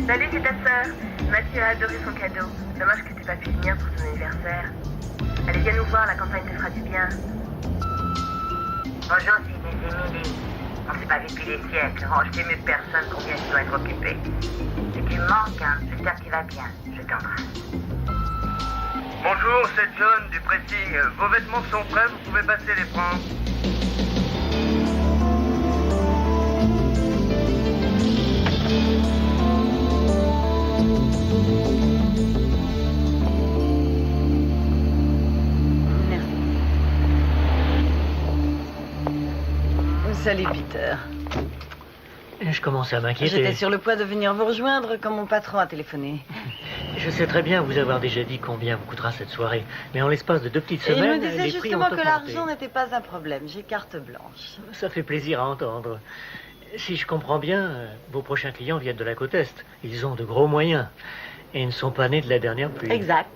Salut, c'est ta sœur. Mathieu a adoré son cadeau. Dommage que t'aies pas pu venir pour son anniversaire. Allez, viens nous voir, la campagne te fera du bien. Bonjour, c'est Émilie. On s'est pas vu depuis des siècles. Oh, je t'aime personne, combien tu dois être occupé. Et tu me manques, hein. J'espère que tu vas bien. Je t'embrasse. Bonjour, c'est John du pressing. Vos vêtements sont prêts, vous pouvez passer les prendre. Salut Peter. Je commence à m'inquiéter. J'étais sur le point de venir vous rejoindre quand mon patron a téléphoné. Je sais très bien vous avoir déjà dit combien vous coûtera cette soirée. Mais en l'espace de 2 petites semaines, il me disait les prix ont justement que augmenté. l'argent n'était pas un problème. J'ai carte blanche. Ça fait plaisir à entendre. Si je comprends bien, vos prochains clients viennent de la côte Est. Ils ont de gros moyens. Et ne sont pas nés de la dernière pluie. Exact.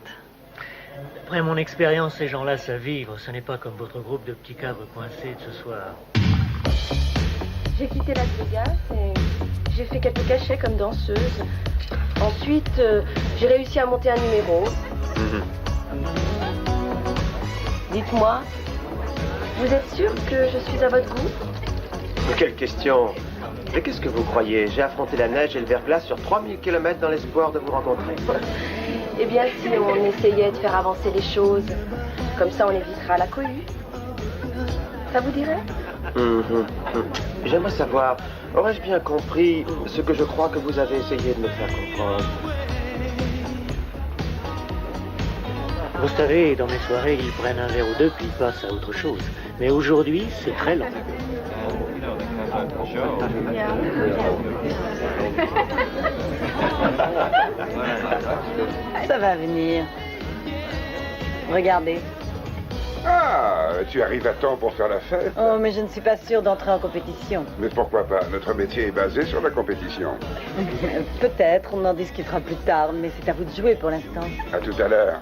Après mon expérience, ces gens-là savent vivre. Ce n'est pas comme votre groupe de petits cadres coincés de ce soir. J'ai quitté Las Vegas et j'ai fait quelques cachets comme danseuse. Ensuite, j'ai réussi à monter un numéro. Dites-moi, vous êtes sûr que je suis à votre goût? Quelle question! Mais qu'est-ce que vous croyez? J'ai affronté la neige et le verglas sur 3000 km dans l'espoir de vous rencontrer. Eh bien, si on essayait de faire avancer les choses, comme ça on évitera la cohue. Ça vous dirait? J'aimerais savoir, aurais-je bien compris ce que je crois que vous avez essayé de me faire comprendre? Vous savez, dans mes soirées, ils prennent un verre ou deux puis ils passent à autre chose. Mais aujourd'hui, c'est très lent. Ça va venir. Regardez. Ah, tu arrives à temps pour faire la fête? Oh, mais je ne suis pas sûre d'entrer en compétition. Mais pourquoi pas? Notre métier est basé sur la compétition. Peut-être, on en discutera plus tard, mais c'est à vous de jouer pour l'instant. À tout à l'heure.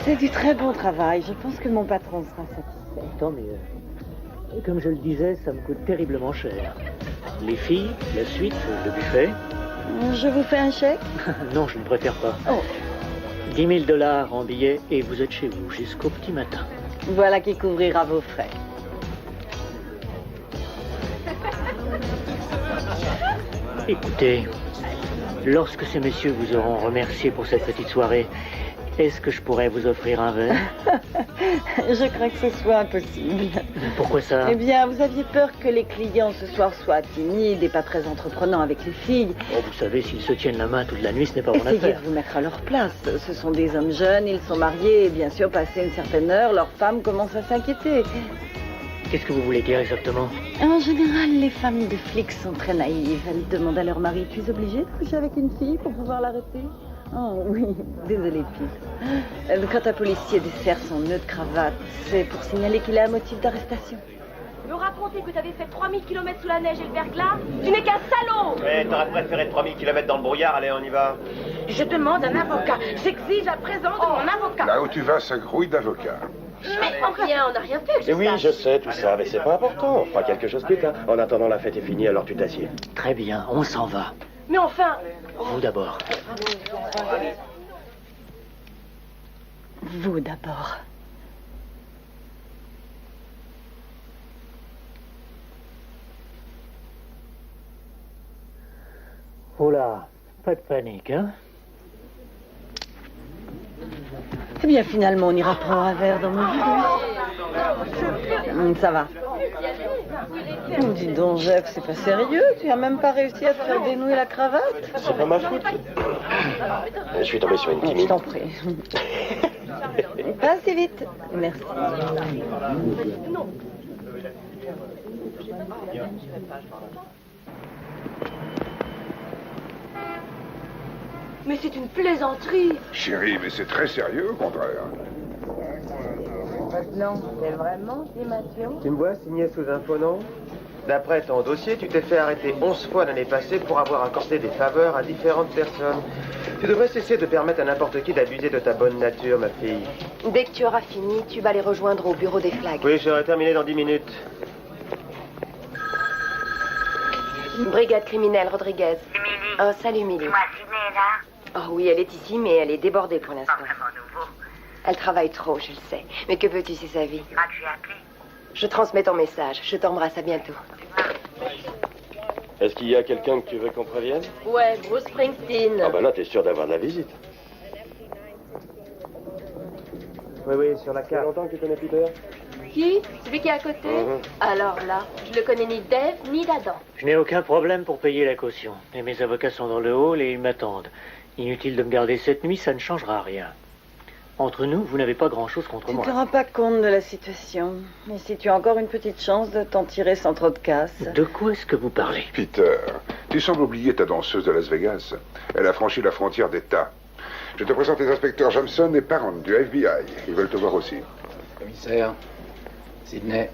C'est du très bon travail. Je pense que mon patron sera satisfait. Tant mieux. Et comme je le disais, ça me coûte terriblement cher. Les filles, la suite, le buffet. Je vous fais un chèque? Non, je ne préfère pas. Oh. 10 000 $ en billets et vous êtes chez vous jusqu'au petit matin. Voilà qui couvrira vos frais. Écoutez, lorsque ces messieurs vous auront remercié pour cette petite soirée, Est-ce que je pourrais vous offrir un verre? Je crains que ce soit impossible. Pourquoi ça? Eh bien, vous aviez peur que les clients ce soir soient timides et pas très entreprenants avec les filles. Oh, vous savez, s'ils se tiennent la main toute la nuit, ce n'est pas mon Essayez affaire. de vous mettre à leur place. Ce sont des hommes jeunes, ils sont mariés et bien sûr, passé une certaine heure, leurs femmes commencent à s'inquiéter. Qu'est-ce que vous voulez dire exactement? En général, les femmes de flics sont très naïves. Elles demandent à leur mari, tu es obligé de coucher avec une fille pour pouvoir l'arrêter? Oh oui, désolée, Pete. Quand un policier desserre son nœud de cravate, c'est pour signaler qu'il a un motif d'arrestation. Me raconter que t'avais fait 3000 km sous la neige et le verglas, tu n'es qu'un salaud! Ouais, t'aurais préféré 3000 km dans le brouillard, allez, on y va. Je demande un avocat. J'exige la présence de mon avocat. Là où tu vas, ça grouille d'avocats. Mais rien, on n'a rien fait. Et oui, je sais tout ça, mais c'est pas important. On fera quelque chose plus tard. En attendant, la fête est finie, alors tu t'assieds. Très bien, on s'en va. Mais enfin... Vous d'abord. Vous d'abord. Oh là, pas de panique, hein? Eh bien, finalement, on ira prendre un verre dans mon bureau. Ça va. Dis donc, Jeff, c'est pas sérieux. Tu as même pas réussi à te faire dénouer la cravate. C'est pas ma faute. Je suis tombé sur une Je timide. t'en prie. Pas assez vite. Merci. Mais c'est une plaisanterie. Chérie, mais c'est très sérieux, au contraire. Maintenant, c'est vraiment Mathieu. Tu me vois signé sous un faux nom? D'après ton dossier, tu t'es fait arrêter 11 fois l'année passée pour avoir accordé des faveurs à différentes personnes. Tu devrais cesser de permettre à n'importe qui d'abuser de ta bonne nature, ma fille. Dès que tu auras fini, tu vas les rejoindre au bureau des flags. Oui, j'aurai terminé dans 10 minutes. Brigade criminelle, Rodriguez. C'est Milly. Oh, salut, Milly. Dis-moi, Sydney est là? Oh oui, elle est ici, mais elle est débordée pour Pas l'instant. vraiment nouveau. Elle travaille trop, je le sais. Mais que veux-tu, c'est sa vie. Tu crois que j'ai appelé? Je transmets ton message. Je t'embrasse, à bientôt. Est-ce qu'il y a quelqu'un que tu veux qu'on prévienne? Ouais, Bruce Springsteen. Ah bah là, t'es sûr d'avoir de la visite. Oui, sur la carte. Ça fait longtemps que tu connais Peter? Qui? Celui qui est à côté? Alors là, je le connais ni d'Ève ni d'Adam. Je n'ai aucun problème pour payer la caution. Et mes avocats sont dans le hall et ils m'attendent. Inutile de me garder cette nuit, ça ne changera rien. Entre nous, vous n'avez pas grand-chose contre Tu ne moi. te rends pas compte de la situation. Et si tu as encore une petite chance de t'en tirer sans trop de casse. De quoi est-ce que vous parlez? Peter, tu sembles oublier ta danseuse de Las Vegas. Elle a franchi la frontière d'État. Je te présente les inspecteurs Jameson et Parent du FBI. Ils veulent te voir aussi. Commissaire, Sydney,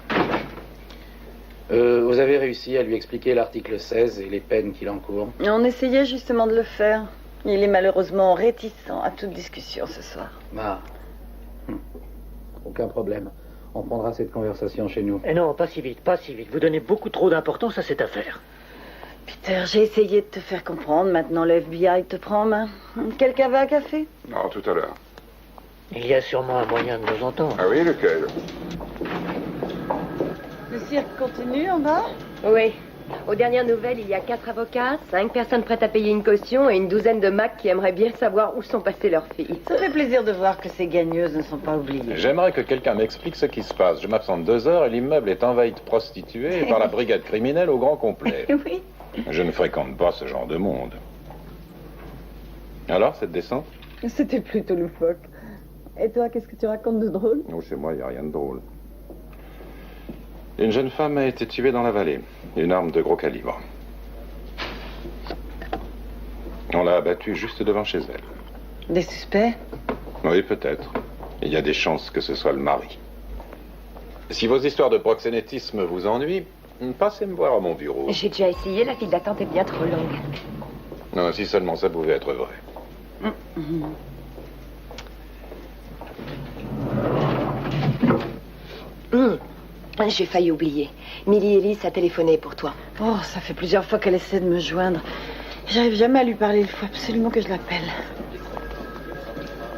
vous avez réussi à lui expliquer l'article 16 et les peines qu'il encourt. On essayait justement de le faire. Il est malheureusement réticent à toute discussion ce soir. Ah. Aucun problème. On prendra cette conversation chez nous. Eh non, pas si vite, pas si vite. Vous donnez beaucoup trop d'importance à cette affaire. Peter, j'ai essayé de te faire comprendre. Maintenant, le FBI te prend en main. Quelqu'un veut un café? Non, tout à l'heure. Il y a sûrement un moyen de nous entendre. Ah oui, lequel? Le cirque continue en bas? Oui. Aux dernières nouvelles, il y a 4 avocats, 5 personnes prêtes à payer une caution et une douzaine de macs qui aimeraient bien savoir où sont passées leurs filles. Ça fait plaisir de voir que ces gagneuses ne sont pas oubliées. J'aimerais que quelqu'un m'explique ce qui se passe. Je m'absente 2 heures et l'immeuble est envahi de prostituées et par la brigade criminelle au grand complet. Oui. Je ne fréquente pas ce genre de monde. Alors, cette descente? C'était plutôt loufoque. Et toi, qu'est-ce que tu racontes de drôle? Oh, chez moi, il n'y a rien de drôle. Une jeune femme a été tuée dans la vallée. Une arme de gros calibre. On l'a abattue juste devant chez elle. Des suspects? Oui, peut-être. Il y a des chances que ce soit le mari. Si vos histoires de proxénétisme vous ennuient, passez me voir à mon bureau. J'ai déjà essayé, la file d'attente est bien trop longue. Non, si seulement ça pouvait être vrai. J'ai failli oublier. Millie Ellis a téléphoné pour toi. Oh, ça fait plusieurs fois qu'elle essaie de me joindre. J'arrive jamais à lui parler, il faut absolument que je l'appelle.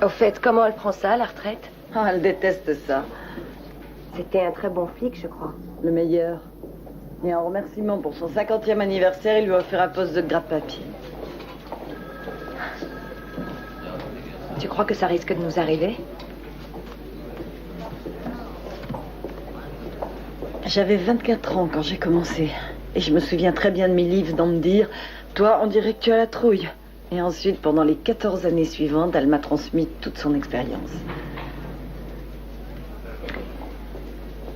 Au fait, comment elle prend ça, la retraite? Oh, elle déteste ça. C'était un très bon flic, je crois. Le meilleur. Et en remerciement pour son 50e anniversaire, il lui a offert un poste de grappe-papier. Tu crois que ça risque de nous arriver? J'avais 24 ans quand j'ai commencé. Et je me souviens très bien de mes livres dans me dire « Toi, on dirait que tu as la trouille ». Et ensuite, pendant les 14 années suivantes, elle m'a transmis toute son expérience.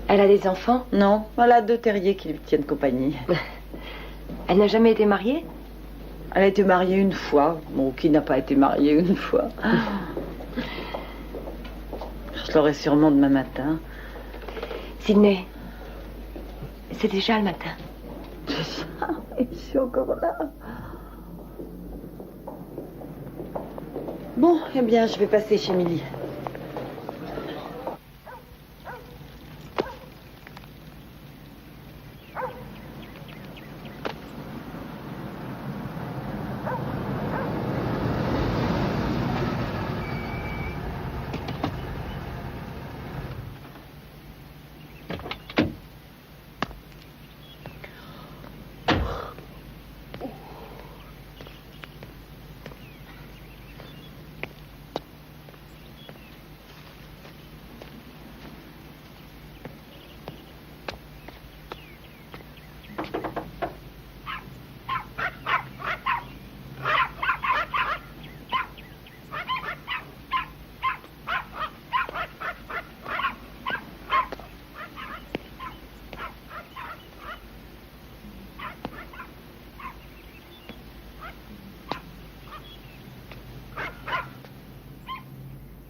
Elle a des enfants? Non, elle a 2 terriers qui lui tiennent compagnie. Elle n'a jamais été mariée? Elle a été mariée une fois. Bon, qui n'a pas été mariée une fois? Je l'aurai sûrement demain matin. Sydney, c'est déjà le matin. Et je suis encore là. Bon, eh bien, je vais passer chez Milly.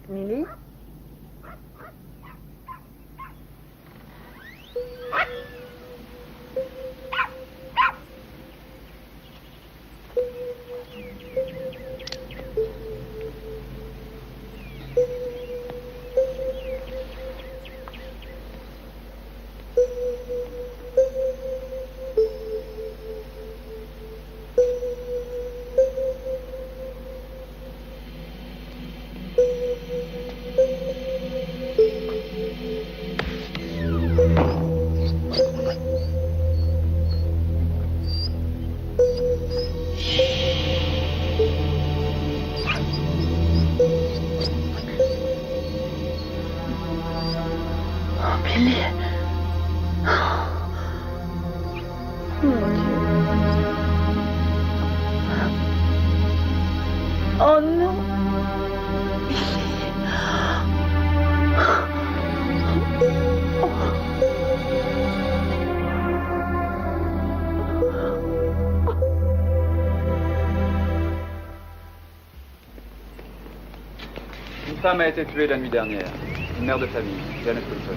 Milly? Oh non. Une femme a été tuée la nuit dernière. Une mère de famille, Janet Wilson.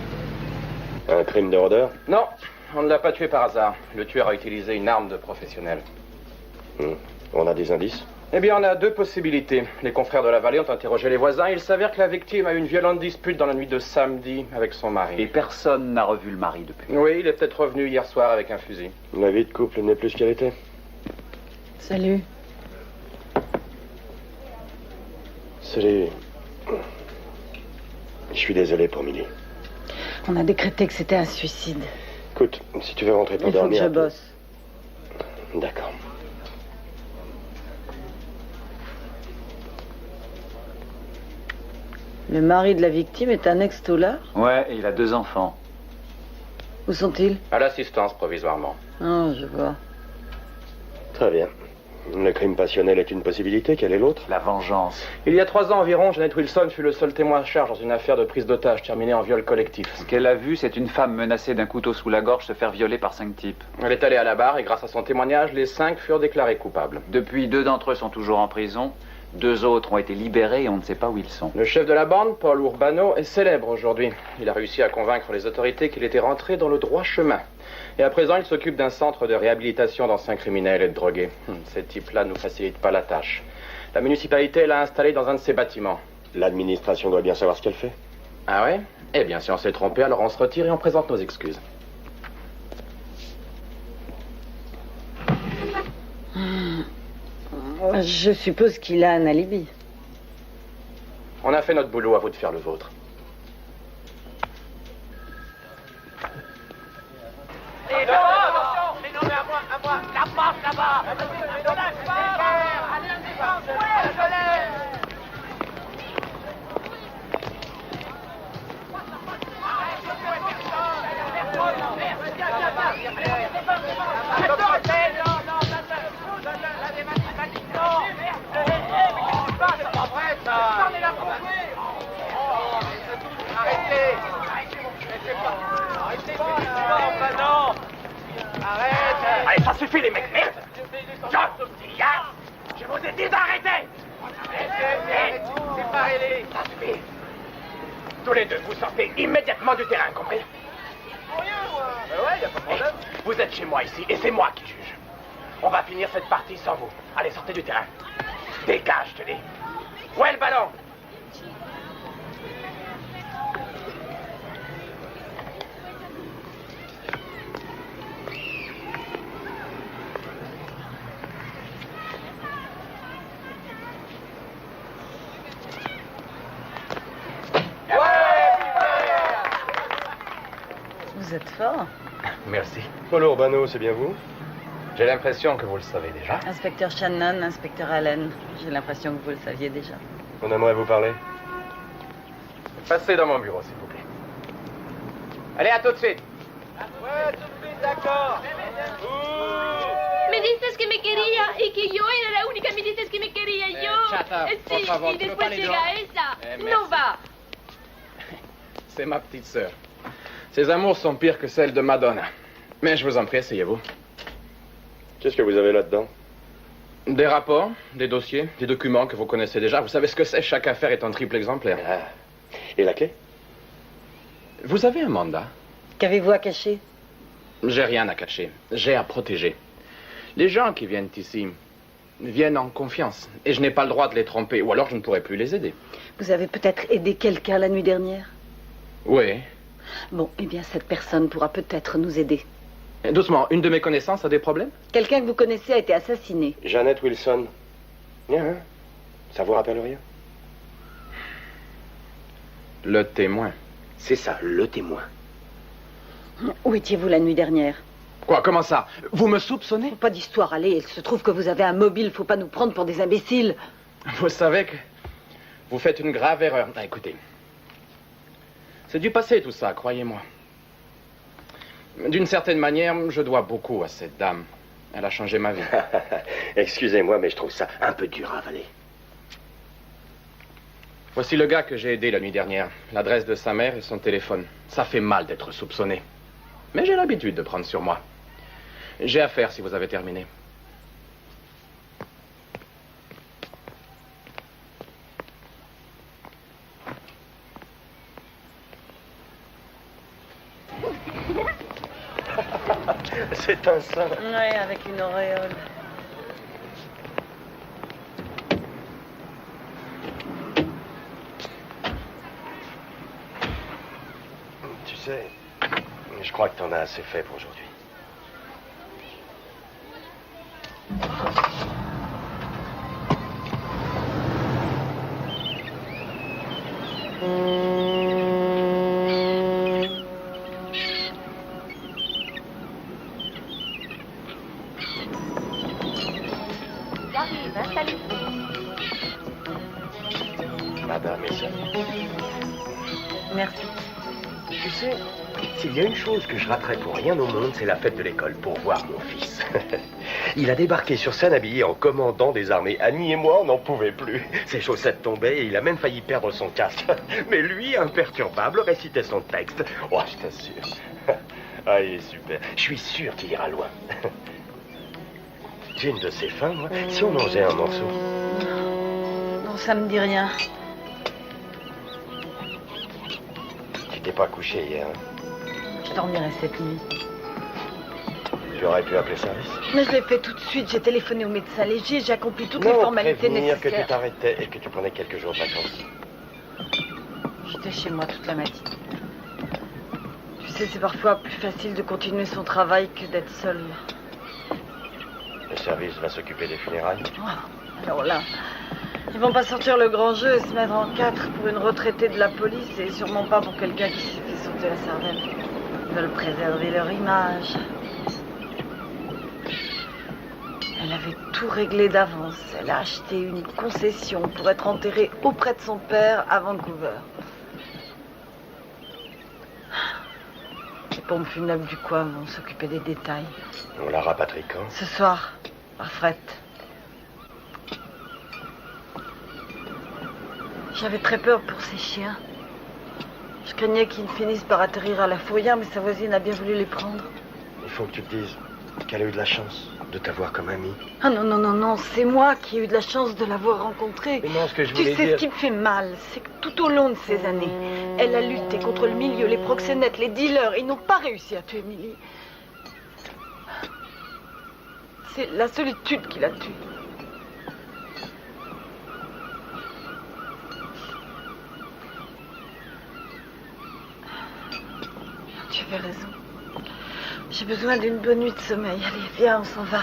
Un crime de rôdeur? Non, on ne l'a pas tué par hasard. Le tueur a utilisé une arme de professionnel. On a des indices? Eh bien, on a 2 possibilités. Les confrères de la vallée ont interrogé les voisins. Il s'avère que la victime a eu une violente dispute dans la nuit de samedi avec son mari. Et personne n'a revu le mari depuis. Oui, il est peut-être revenu hier soir avec un fusil. La vie de couple n'est plus ce qu'elle était. Salut. Salut. Je suis désolé pour Milly. On a décrété que c'était un suicide. Écoute, si tu veux rentrer pour Il faut dormir... que je bosse. D'accord. Le mari de la victime est un ex-tôlard? Ouais, et il a 2 enfants. Où sont-ils? À l'assistance, provisoirement. Ah, je vois. Très bien. Le crime passionnel est une possibilité. Quelle est l'autre? La vengeance. Il y a 3 ans environ, Janet Wilson fut le seul témoin à charge dans une affaire de prise d'otage terminée en viol collectif. Ce qu'elle a vu, c'est une femme menacée d'un couteau sous la gorge se faire violer par 5 types. Elle est allée à la barre et grâce à son témoignage, les 5 furent déclarés coupables. Depuis, 2 d'entre eux sont toujours en prison. 2 autres ont été libérés et on ne sait pas où ils sont. Le chef de la bande, Paul Urbano, est célèbre aujourd'hui. Il a réussi à convaincre les autorités qu'il était rentré dans le droit chemin. Et à présent, il s'occupe d'un centre de réhabilitation d'anciens criminels et de drogués. Ces types-là ne nous facilitent pas la tâche. La municipalité l'a installé dans un de ses bâtiments. L'administration doit bien savoir ce qu'elle fait. Ah ouais? Eh bien, si on s'est trompé, alors on se retire et on présente nos excuses. Je suppose qu'il a un alibi. On a fait notre boulot, à vous de faire le vôtre. Et attention! Mais non, mais à moi! La passe là-bas! Ne lâche pas! Allez, en défense! Ouais, je l'ai! Arrête! Allez, ça suffit, les mecs, merde! John, Sylvia, je vous ai dit d'arrêter! Séparez-les! Ça suffit! Tous les deux, vous sortez immédiatement du terrain, compris? Ouais, y a pas de problème. Vous êtes chez moi ici, et c'est moi qui juge. On va finir cette partie sans vous. Allez, sortez du terrain. Dégage, je te dis. Où est le ballon? Vous êtes fort. Merci. Paul Urbano, c'est bien vous? J'ai l'impression que vous le savez déjà. Inspecteur Shannon, inspecteur Allen. J'ai l'impression que vous le saviez déjà. On aimerait vous parler. Passez dans mon bureau, s'il vous plaît. Allez, à tout de suite. Ouais, tout de suite, d'accord. Me dices que me quería y que yo era la única, me dices que me quería yo. Chata, Sí, por favor, y tu me después parles llega de- esa. merci. No va. C'est ma petite sœur. Ses amours sont pires que celles de Madonna. Mais je vous en prie, asseyez-vous. Qu'est-ce que vous avez là-dedans? Des rapports, des dossiers, des documents que vous connaissez déjà. Vous savez ce que c'est, chaque affaire est un triple exemplaire. Ah. Et la clé? Vous avez un mandat? Qu'avez-vous à cacher? J'ai rien à cacher. J'ai à protéger. Les gens qui viennent ici viennent en confiance. Et je n'ai pas le droit de les tromper. Ou alors je ne pourrai plus les aider. Vous avez peut-être aidé quelqu'un la nuit dernière? Oui. Bon, eh bien, cette personne pourra peut-être nous aider. Doucement, une de mes connaissances a des problèmes? Quelqu'un que vous connaissez a été assassiné. Jeannette Wilson. Hein? Ça vous rappelle rien? Le témoin. C'est ça, le témoin. Où étiez-vous la nuit dernière? Quoi, comment ça? Vous me soupçonnez? Pas d'histoire, allez. Il se trouve que vous avez un mobile. Faut pas nous prendre pour des imbéciles. Vous savez que vous faites une grave erreur. Ah, écoutez. C'est du passé tout ça, croyez-moi. D'une certaine manière, je dois beaucoup à cette dame. Elle a changé ma vie. Excusez-moi, mais je trouve ça un peu dur à avaler. Voici le gars que j'ai aidé la nuit dernière. L'adresse de sa mère et son téléphone. Ça fait mal d'être soupçonné. Mais j'ai l'habitude de prendre sur moi. J'ai affaire si vous avez terminé. C'est un saint. Ouais, avec une auréole. Tu sais, je crois que t'en as assez fait pour aujourd'hui. J'arrive, installez-vous. Madame et ça. Merci. Tu sais, s'il y a une chose que je raterais pour rien au monde, c'est la fête de l'école pour voir mon fils. Il a débarqué sur scène habillé en commandant des armées. Annie et moi, on n'en pouvait plus. Ses chaussettes tombaient et il a même failli perdre son casque. Mais lui, imperturbable, récitait son texte. Oh, je t'assure. Ah, il est super. Je suis sûr qu'il ira loin. J'ai une de ces fins, moi. Si on mangeait un morceau. Non, ça me dit rien. Tu t'es pas couché hier, hein? Je dormirai cette nuit. Tu aurais pu appeler service. Mais je l'ai fait tout de suite. J'ai téléphoné au médecin léger. J'ai accompli toutes les Non, formalités prévenir que tu nécessaires. t'arrêtais et que tu prenais quelques jours de vacances. J'étais chez moi toute la matinée. Tu sais, c'est parfois plus facile de continuer son travail que d'être seul. Le service va s'occuper des funérailles. Alors là, ils vont pas sortir le grand jeu et se mettre en quatre pour une retraitée de la police et sûrement pas pour quelqu'un qui s'est fait sauter la cervelle. Ils veulent préserver leur image. Elle avait tout réglé d'avance. Elle a acheté une concession pour être enterrée auprès de son père à Vancouver. Les pompes funèbres du coin vont s'occuper des détails. On la rapatrie quand? Ce soir, par fret. J'avais très peur pour ces chiens. Je craignais qu'ils ne finissent par atterrir à la fourrière, mais sa voisine a bien voulu les prendre. Il faut que tu te dises. qu'elle a eu de la chance de t'avoir comme ami. Ah non, non, non, non, c'est moi qui ai eu de la chance de l'avoir rencontrée. Mais non, ce que je Tu voulais sais, dire... ce qui me fait mal, c'est que tout au long de ces années, elle a lutté contre le milieu, les proxénètes, les dealers. Ils n'ont pas réussi à tuer Millie. C'est la solitude qui l'a tuée. Tu avais raison. J'ai besoin d'une bonne nuit de sommeil. Allez, viens, on s'en va.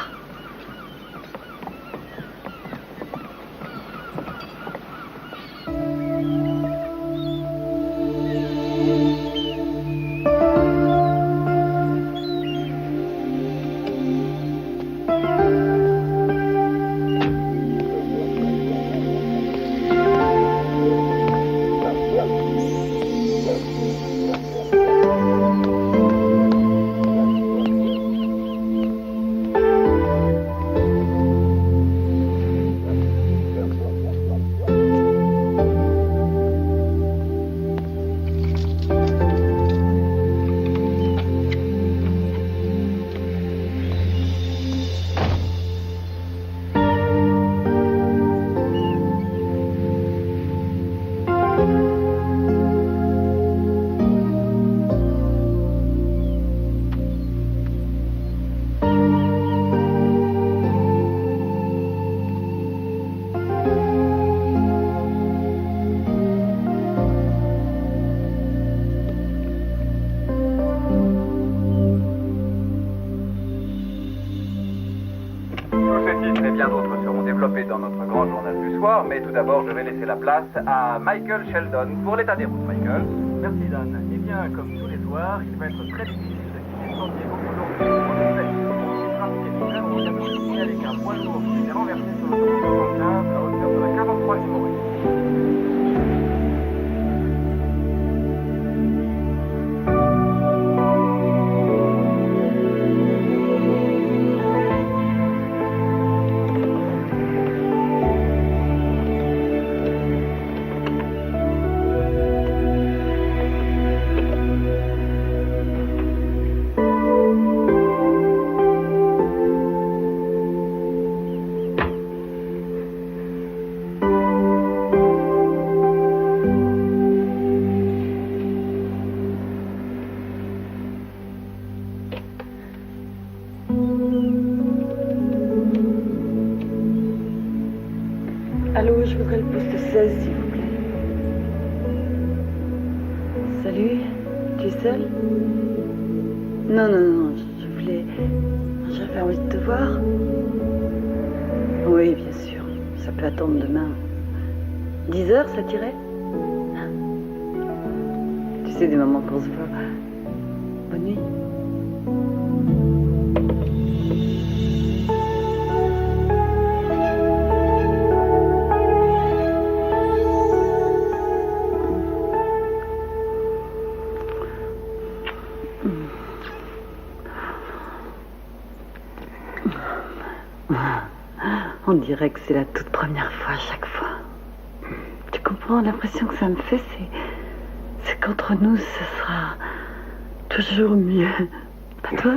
Mais tout d'abord, je vais laisser la place à Michael Sheldon pour l'état des routes. Michael. Merci, Dan. Eh bien, comme tous les soirs, il va être très difficile de quitter San Diego aujourd'hui. En effet, le trafic est très long avec un poids lourd qui s'est renversé sur l'autoroute 75 à hauteur de la 43 numéro 1. Allô, je voudrais le poste 16, s'il vous plaît. Salut, tu es seule? Non, non, non, j'avais envie de te voir. Oui, bien sûr, ça peut attendre demain. 10 heures, ça t'irait? Tu sais, des moments qu'on se voit. Bonne nuit. On dirait que c'est la toute première fois à chaque fois. Tu comprends? L'impression que ça me fait, c'est qu'entre nous, ce sera toujours mieux. Pas toi?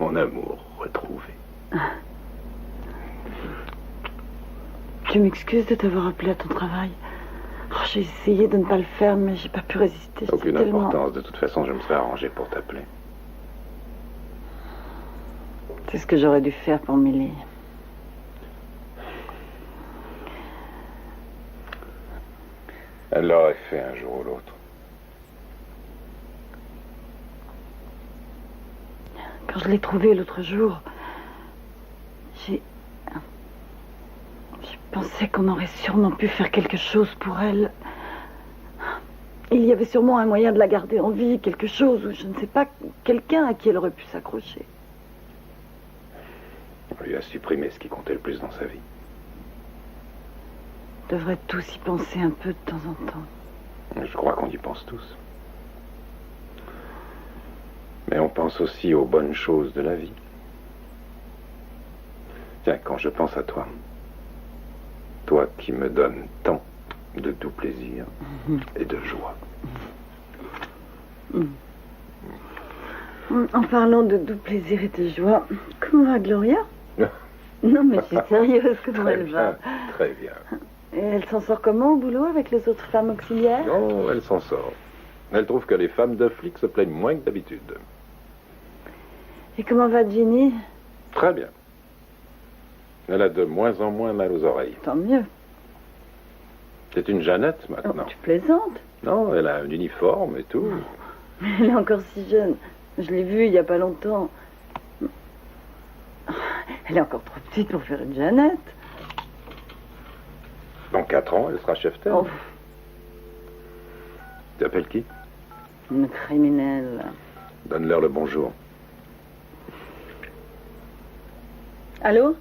Mon amour retrouvé. Tu m'excuses de t'avoir appelé à ton travail. Oh, j'ai essayé de ne pas le faire, mais j'ai pas pu résister. Aucune tellement... importance. De toute façon, je me serais arrangé pour t'appeler. C'est ce que j'aurais dû faire pour Millie. Elle l'aurait fait un jour ou l'autre. Quand je l'ai trouvée l'autre jour, j'ai pensé qu'on aurait sûrement pu faire quelque chose pour elle. Il y avait sûrement un moyen de la garder en vie, quelque chose, ou je ne sais pas, quelqu'un à qui elle aurait pu s'accrocher. On lui a supprimé ce qui comptait le plus dans sa vie. On devrait tous y penser un peu de temps en temps. Je crois qu'on y pense tous. Mais on pense aussi aux bonnes choses de la vie. Tiens, quand je pense à toi, toi qui me donnes tant de doux plaisir et de joie. En parlant de doux plaisir et de joie, comment va Gloria? Non, mais je suis sérieuse, comment elle va? Très bien. Et elle s'en sort comment au boulot avec les autres femmes auxiliaires? Non, elle s'en sort. Elle trouve que les femmes de flics se plaignent moins que d'habitude. Et comment va Ginny? Très bien. Elle a de moins en moins mal aux oreilles. Tant mieux. C'est une Jeannette maintenant. Oh, tu plaisantes? Non, elle a un uniforme et tout. Elle est encore si jeune. Je l'ai vue il n'y a pas longtemps. Elle est encore trop petite pour faire une Jeannette. Dans 4 ans, elle sera chef-tête. Oh. Tu appelles qui? Une criminelle. Donne-leur le bonjour. Allô?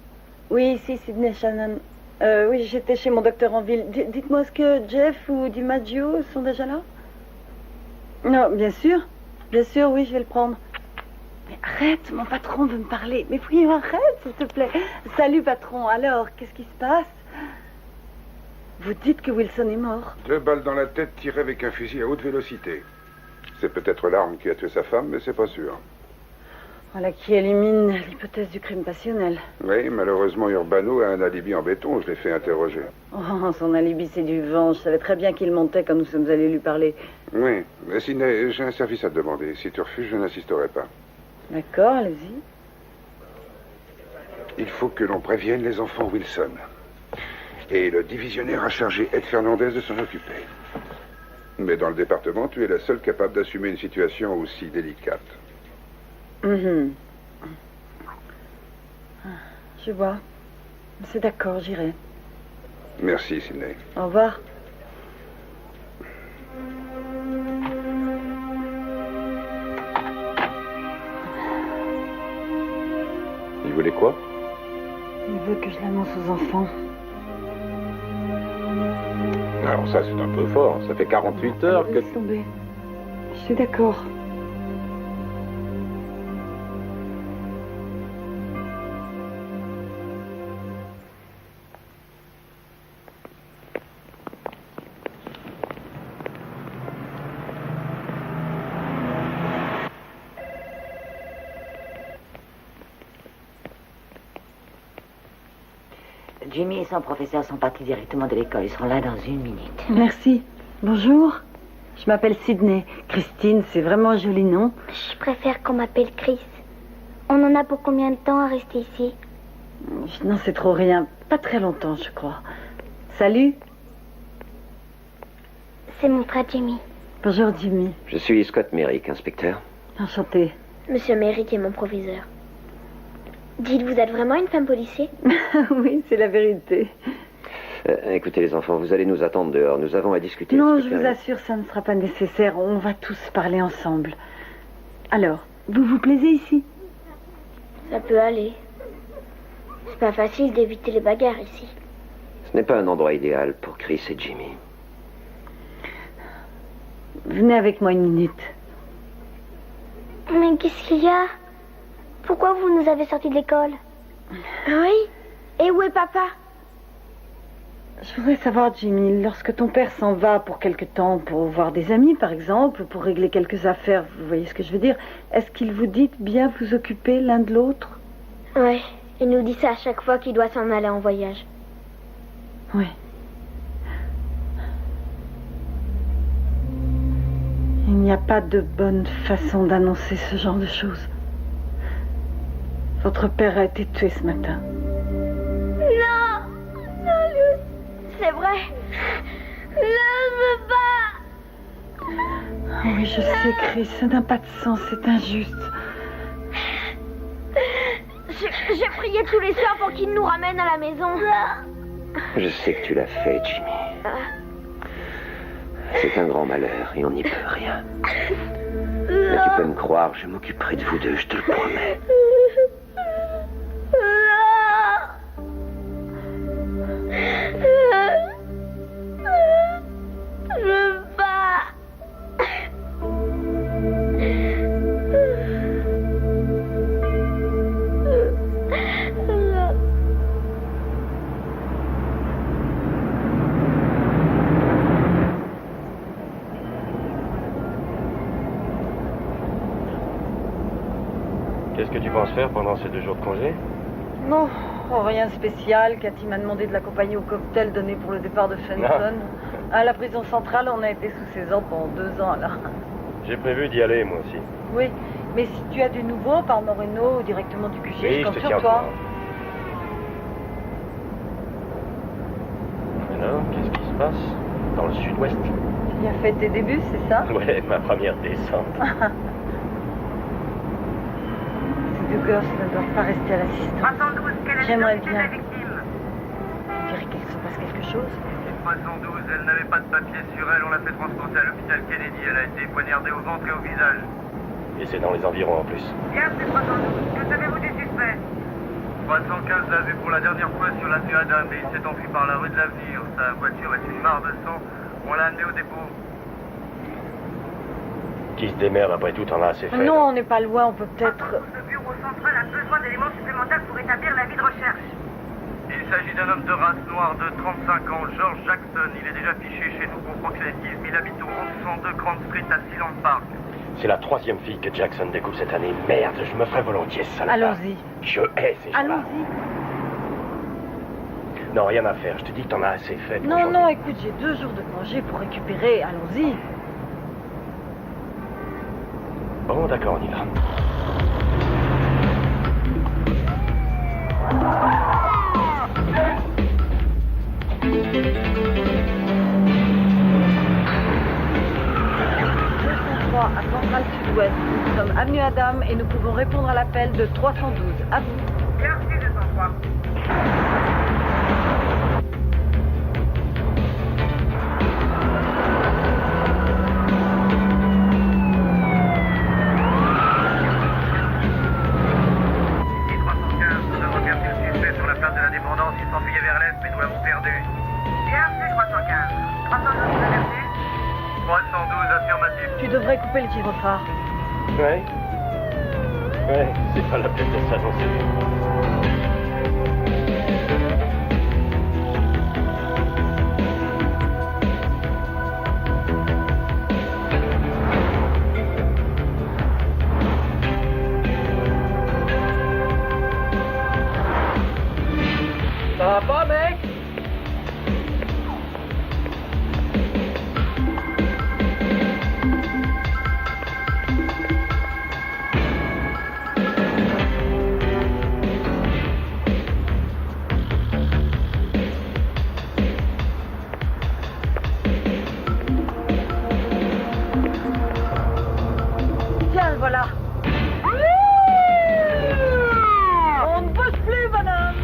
Oui, ici Sydney Shannon. Oui, j'étais chez mon docteur en ville. Dites-moi, est-ce que Jeff ou DiMaggio sont déjà là? Non, bien sûr. Bien sûr, oui, je vais le prendre. Mais arrête, mon patron veut me parler. Mais oui, arrête, s'il te plaît. Salut, patron. Alors, qu'est-ce qui se passe? Vous dites que Wilson est mort? 2 balles dans la tête tirées avec un fusil à haute vélocité. C'est peut-être l'arme qui a tué sa femme, mais c'est pas sûr. Voilà qui élimine l'hypothèse du crime passionnel. Oui, malheureusement, Urbano a un alibi en béton. Je l'ai fait interroger. Oh, son alibi, c'est du vent. Je savais très bien qu'il mentait quand nous sommes allés lui parler. Oui, mais Sidney, j'ai un service à te demander. Si tu refuses, je n'insisterai pas. D'accord, allez-y. Il faut que l'on prévienne les enfants Wilson. Et le divisionnaire a chargé Ed Fernandez de s'en occuper. Mais dans le département, tu es la seule capable d'assumer une situation aussi délicate. Mhm. Je vois. C'est d'accord, j'irai. Merci, Sidney. Au revoir. Il voulait quoi? Il veut que je l'annonce aux enfants. Alors ça, c'est un peu fort. Ça fait 48 heures que... Laisse tomber. Je suis d'accord. Jimmy et son professeur sont partis directement de l'école. Ils seront là dans 1 minute. Merci. Bonjour. Je m'appelle Sydney. Christine, c'est vraiment un joli nom. Je préfère qu'on m'appelle Chris. On en a pour combien de temps à rester ici? Non, c'est trop rien. Pas très longtemps, je crois. Salut. C'est mon frère Jimmy. Bonjour, Jimmy. Je suis Scott Merrick, inspecteur. Enchanté. Monsieur Merrick est mon proviseur. Dites, vous êtes vraiment une femme policier? Oui, c'est la vérité. Écoutez, les enfants, vous allez nous attendre dehors. Nous avons à discuter. Non, je vous assure, ça ne sera pas nécessaire. On va tous parler ensemble. Alors, vous vous plaisez ici? Ça peut aller. C'est pas facile d'éviter les bagarres ici. Ce n'est pas un endroit idéal pour Chris et Jimmy. Venez avec moi 1 minute. Mais qu'est-ce qu'il y a? Pourquoi vous nous avez sortis de l'école? Oui? Et où est papa? Je voudrais savoir, Jimmy, lorsque ton père s'en va pour quelque temps, pour voir des amis, par exemple, pour régler quelques affaires, vous voyez ce que je veux dire, est-ce qu'il vous dit de bien vous occuper l'un de l'autre? Oui, il nous dit ça à chaque fois qu'il doit s'en aller en voyage. Oui. Il n'y a pas de bonne façon d'annoncer ce genre de choses. Votre père a été tué ce matin. Non! Non, Luce! C'est vrai! Non, je veux pas! Oui, je sais, Chris, ça n'a pas de sens, c'est injuste. J'ai prié tous les soirs pour qu'il nous ramène à la maison. Je sais que tu l'as fait, Jimmy. C'est un grand malheur et on n'y peut rien. Mais tu peux me croire, je m'occuperai de vous deux, je te le promets. Je veux pas. Qu'est-ce que tu penses faire pendant ces 2 jours de congé? Non, rien de spécial. Cathy m'a demandé de l'accompagner au cocktail donné pour le départ de Fenton. À la prison centrale, on a été sous ses ordres pendant 2 ans, là. J'ai prévu d'y aller, moi aussi. Oui, mais si tu as du nouveau, par Moreno ou directement du QG, Oui, je compte te sur tiens au toi. courant. Alors, qu'est-ce qui se passe dans le sud-ouest? Tu as fait tes débuts, c'est ça? Ouais, ma première descente. Ces 2 gosses ne doivent pas rester à l'assistance. 312, quelle est J'aimerais l'identité de bien. la victime? Tu dirais qu'il se passe quelque chose? 312, elle n'avait pas de papier sur elle, on l'a fait transporter à l'hôpital Kennedy. Elle a été poignardée au ventre et au visage. Et c'est dans les environs en plus. Bien, c'est 312. Que savez-vous du suspect? 315 l'a vu pour la dernière fois sur l'avenue Adam et il s'est enfui par la rue de l'Avenir. Sa voiture est une mare de sang. On l'a amené au dépôt. Qui se démerde après tout, t'en as assez fait. Non, on n'est pas loin, on peut peut-être... Le bureau central a besoin d'éléments supplémentaires pour établir l'avis de recherche. Il s'agit d'un homme de race noire de 35 ans, George Jackson. Il est déjà fiché chez nous pour proxénétisme. Il habite au 1102 Grand Street à Sealand Park. C'est la 3e fille que Jackson découvre cette année. Merde, je me ferais volontiers ce salopard. Allons-y. Je hais ces gens-là. Allons-y. Non, rien à faire. Je te dis que t'en as assez fait. Non, non, écoute, j'ai 2 jours de congé pour récupérer. Allons-y. Bon, d'accord, on y va. À Centrale Sud-Ouest. Nous sommes avenue Adam et nous pouvons répondre à l'appel de 312. À vous. Merci, 203. Et 315, nous avons perdu le suspect sur la place de la Dépendance. Il s'enfuyait vers l'est, mais nous l'avons perdu. Bien reçu, 315. 312, vous avez reçu? 312, affirmatif. Tu devrais couper le gyrophare. Ouais. Ouais, c'est pas la peine de s'annoncer. Ça va pas, mec? Tiens, le voilà. On ne bouge plus, madame.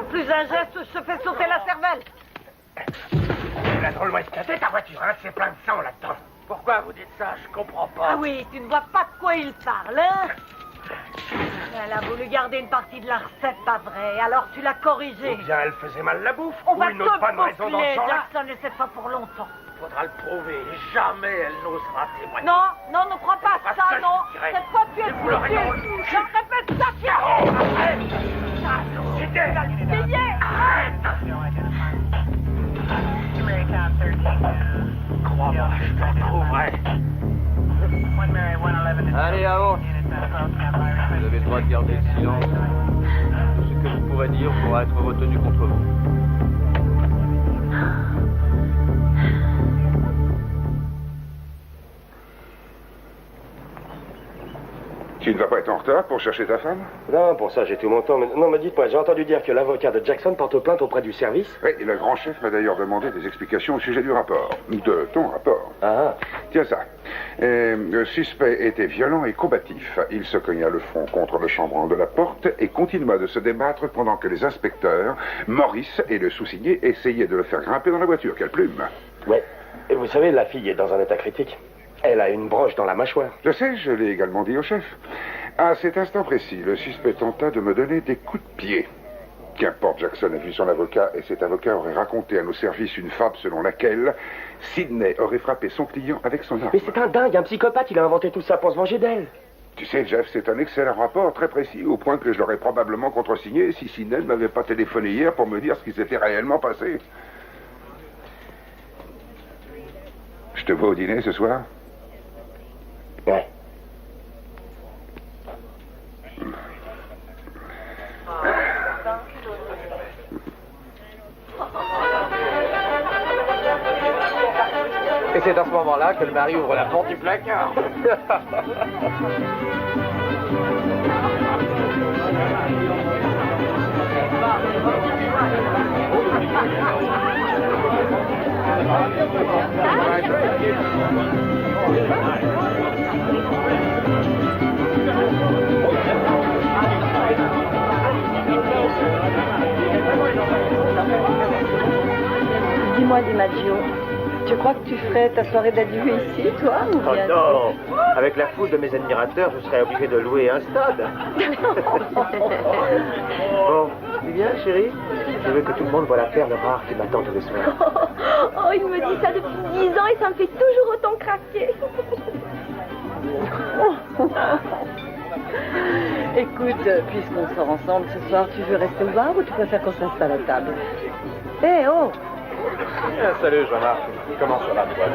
Plus un geste ou je te fais sauter la cervelle. Elle a drôlement esclaté ta voiture, hein? C'est plein de sang là-dedans. Pourquoi vous dites ça? Je comprends pas. Ah oui, tu ne vois pas de quoi il parle, hein? Elle a voulu garder une partie de la recette, pas vrai. Alors tu l'as corrigée. Ou bien elle faisait mal la bouffe. On ou va une autre bonne raison dans ce te genre-là. Jackson, et cette fois pour longtemps. Faudra le prouver. Jamais elle n'osera témoigner. Non, non, ne crois pas C'est pas ça, ça, non. je dirais. Cette fois tu es Et vous l'aurez dans le- foutu. Je répète ça, tu Crois-moi, je t'en trouverai. Allez, avant. Vous avez le droit de garder le silence. Tout ce que vous pourrez dire pourra être retenu contre vous. Tu ne vas pas être en retard pour chercher ta femme? Non, pour ça, j'ai tout mon temps. Mais non, mais dites-moi, j'ai entendu dire que l'avocat de Jackson porte plainte auprès du service? Oui, et le grand chef m'a d'ailleurs demandé des explications au sujet du rapport. De ton rapport. Ah. Tiens ça. Le suspect était violent et combatif. Il se cogna le front contre le chambranle de la porte et continua de se débattre pendant que les inspecteurs, Maurice et le sous-signé, essayaient de le faire grimper dans la voiture. Quelle plume! Ouais. Et vous savez, la fille est dans un état critique. Elle a une broche dans la mâchoire. Je sais, je l'ai également dit au chef. À cet instant précis, le suspect tenta de me donner des coups de pied. Qu'importe, Jackson a vu son avocat et cet avocat aurait raconté à nos services une fable selon laquelle Sidney aurait frappé son client avec son arme. Mais c'est un dingue, un psychopathe, il a inventé tout ça pour se venger d'elle. Tu sais, Jeff, c'est un excellent rapport, très précis, au point que je l'aurais probablement contresigné si Sidney ne m'avait pas téléphoné hier pour me dire ce qui s'était réellement passé. Je te vois au dîner ce soir? Ouais. Et c'est à ce moment-là que le mari ouvre la porte du placard. Dis-moi, DiMaggio, tu crois que tu ferais ta soirée d'adieu ici, toi, ou bien... Oh non! Avec la foule de mes admirateurs, je serais obligé de louer un stade. Bon, tu viens, chérie? Je veux que tout le monde voit la perle rare qui m'attend tous les soirs. Oh, il me dit ça depuis 10 ans et ça me fait toujours autant craquer. Écoute, puisqu'on sort ensemble ce soir, tu veux rester au bar ou tu préfères qu'on s'installe à table? Eh, oh! Salut, Jean-Marc. Comment ça va, toi?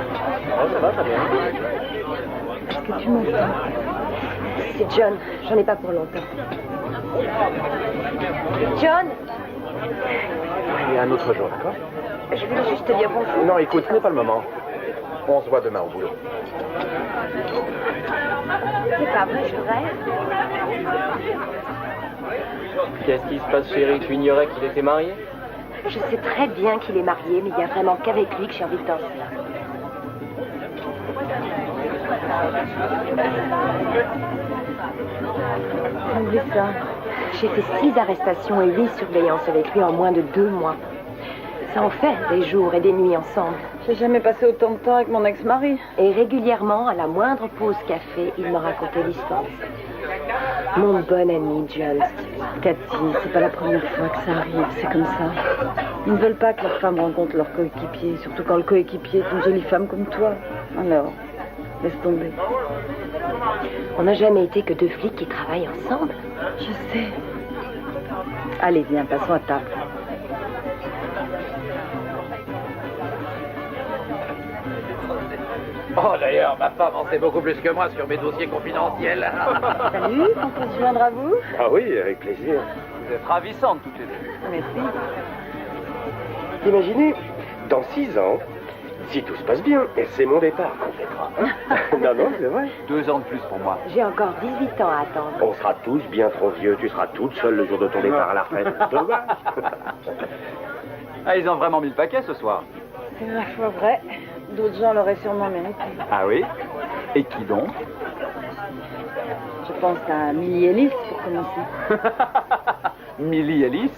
Ça va, très bien. Est-ce que tu m'entends? C'est John, j'en ai pas pour longtemps. John! Et un autre jour, d'accord? Je voulais juste te dire bonjour. Non, écoute, ce n'est pas le moment. On se voit demain au boulot. C'est pas vrai, je rêve. Qu'est-ce qui se passe, chérie? Tu ignorais qu'il était marié? Je sais très bien qu'il est marié, mais il n'y a vraiment qu'avec lui que j'ai envie de danser. Oublie ça. J'ai fait 6 arrestations et 8 surveillances avec lui en moins de 2 mois. Ça en fait des jours et des nuits ensemble. J'ai jamais passé autant de temps avec mon ex-mari. Et régulièrement, à la moindre pause café, il me racontait l'histoire. Mon bon ami John. Cathy, c'est pas la première fois que ça arrive, c'est comme ça. Ils ne veulent pas que leur femme rencontre leur coéquipier, surtout quand le coéquipier est une jolie femme comme toi. Alors, laisse tomber. On n'a jamais été que 2 flics qui travaillent ensemble. Je sais. Allez, viens, passons à table. Oh, d'ailleurs, ma femme en sait beaucoup plus que moi sur mes dossiers confidentiels. Salut, on peut se joindre à vous? Ah oui, avec plaisir. Vous êtes ravissantes toutes les deux. Merci. Imaginez, dans 6 ans, si tout se passe bien, et c'est mon départ qu'on fêtera. Non, c'est vrai. 2 ans de plus pour moi. J'ai encore 18 ans à attendre. On sera tous bien trop vieux. Tu seras toute seule le jour de ton départ à la retraite. Dommage. Ah, ils ont vraiment mis le paquet ce soir. C'est ma foi vrai. D'autres gens l'auraient sûrement mérité. Ah oui? Et qui donc? Je pense à Millie Ellis, pour commencer. Millie Ellis?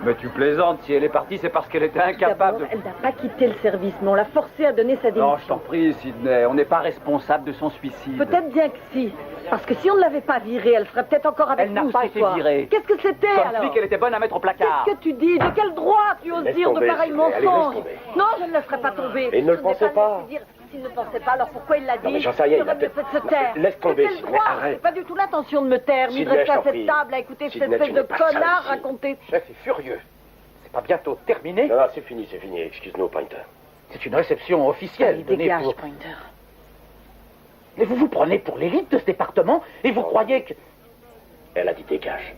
Mais tu plaisantes, si elle est partie, c'est parce qu'elle était incapable de... Elle n'a pas quitté le service, mais on l'a forcée à donner sa démission. Non, je t'en prie, Sidney, on n'est pas responsable de son suicide. Peut-être bien que si. Parce que si on ne l'avait pas virée, elle ferait peut-être encore avec nous. Elle n'a pas été virée. Qu'est-ce que c'était alors? Comme flic, elle était bonne à mettre au placard. Qu'est-ce que tu dis? De quel droit tu oses dire de pareils mensonges? Non, je ne le ferai pas tomber. Et il ne le pensait pas. S'il ne pensait pas, alors pourquoi il l'a dit? Non, mais j'en sais rien, il aurait mieux fait de se taire. Laisse tomber, Quel droit? arrête. C'est pas du tout l'intention de me taire, ni de rester à cette table à écouter cette espèce de connard raconter. Chef est furieux. C'est pas bientôt terminé? Non, c'est fini, excuse-nous, Pointer. C'est une réception officielle donnée Dégage, pour... Pointer. Mais vous vous prenez pour l'élite de ce département et vous croyez que... Elle a dit dégage.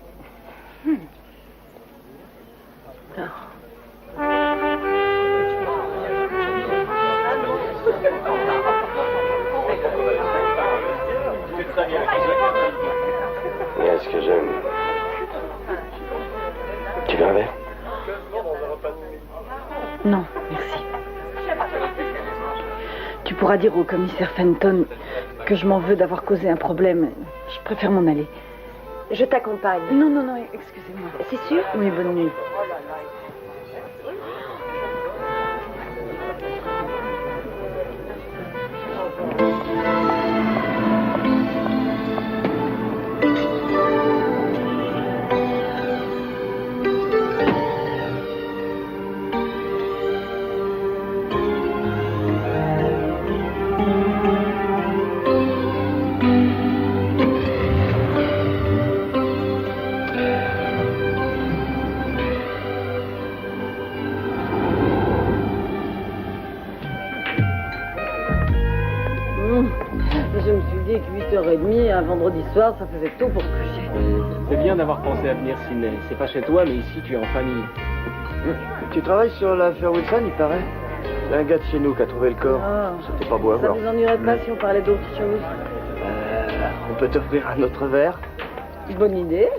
Qu'est-ce que j'aime. Tu veux un verre? Non, merci. Tu pourras dire au commissaire Fenton que je m'en veux d'avoir causé un problème. Je préfère m'en aller. Je t'accompagne. Non, non, non, excusez-moi. C'est sûr? Oui, bonne nuit. Je me suis dit que 8h30, un vendredi soir, ça faisait tôt pour se coucher. C'est bien d'avoir pensé à venir, Sidney. C'est pas chez toi, mais ici, tu es en famille. Tu travailles sur l'affaire Wilson, il paraît? C'est un gars de chez nous qui a trouvé le corps. Ah. C'était pas beau à Ça voir. vous ennuierait pas si on parlait d'autre chose? On peut t'offrir un autre verre? Bonne idée.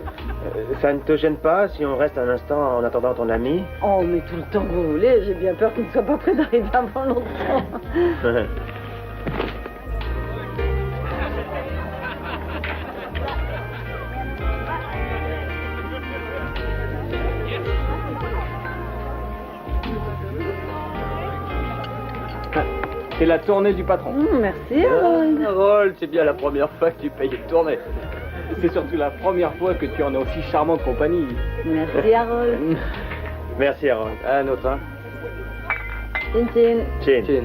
Ça ne te gêne pas si on reste un instant en attendant ton ami? Oh, mais tout le temps que vous voulez. J'ai bien peur qu'il ne soit pas prêt d'arriver avant longtemps. C'est la tournée du patron. Merci, Harold. Harold, c'est bien la première fois que tu payes une tournée. C'est surtout la première fois que tu en as aussi charmante compagnie. Merci, Harold. Merci, Harold. Un autre, hein? Chin, chin. Chin. Chin.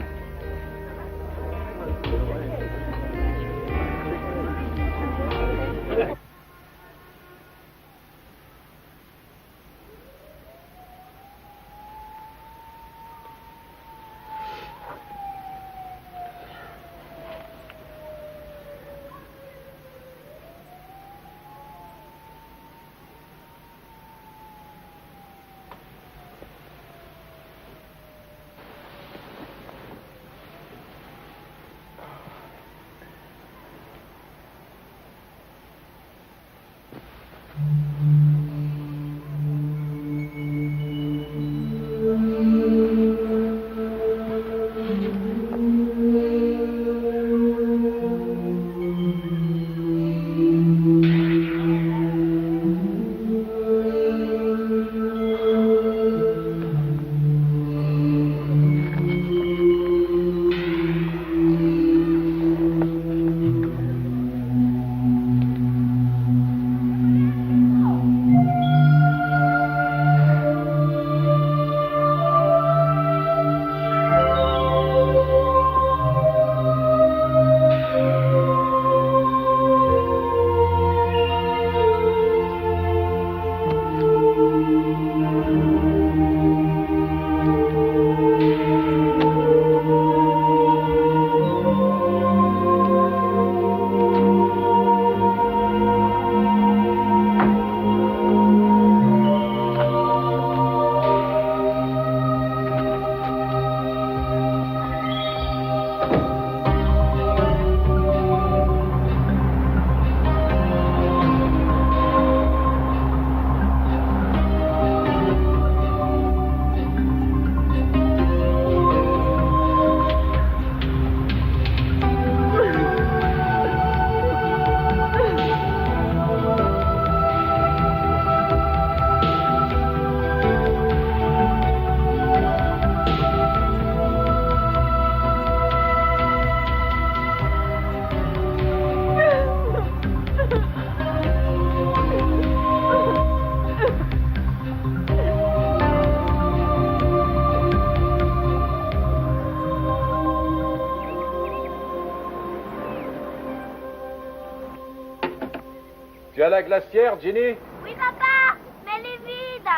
Tu as la glacière, Ginny? Oui, papa, mais elle est vide.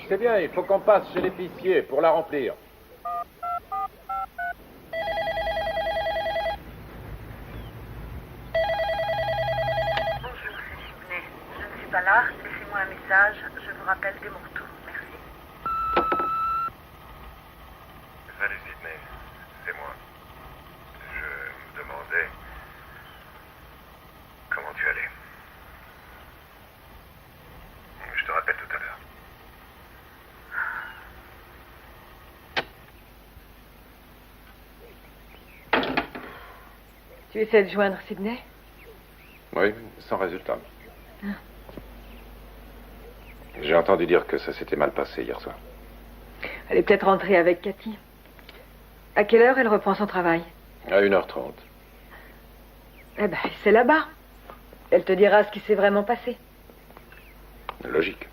C'est bien, il faut qu'on passe chez l'épicier pour la remplir. Bonjour, c'est Sydney. Je ne suis pas là. Laissez-moi un message. Je vous rappelle dès mon retour. Merci. Salut Sydney, c'est moi. Je me demandais comment tu allais. Tu essaies de joindre Sydney? Oui, sans résultat. J'ai entendu dire que ça s'était mal passé hier soir. Elle est peut-être rentrée avec Cathy. À quelle heure elle reprend son travail? À 1h30. Eh ben, c'est là-bas. Elle te dira ce qui s'est vraiment passé. Logique.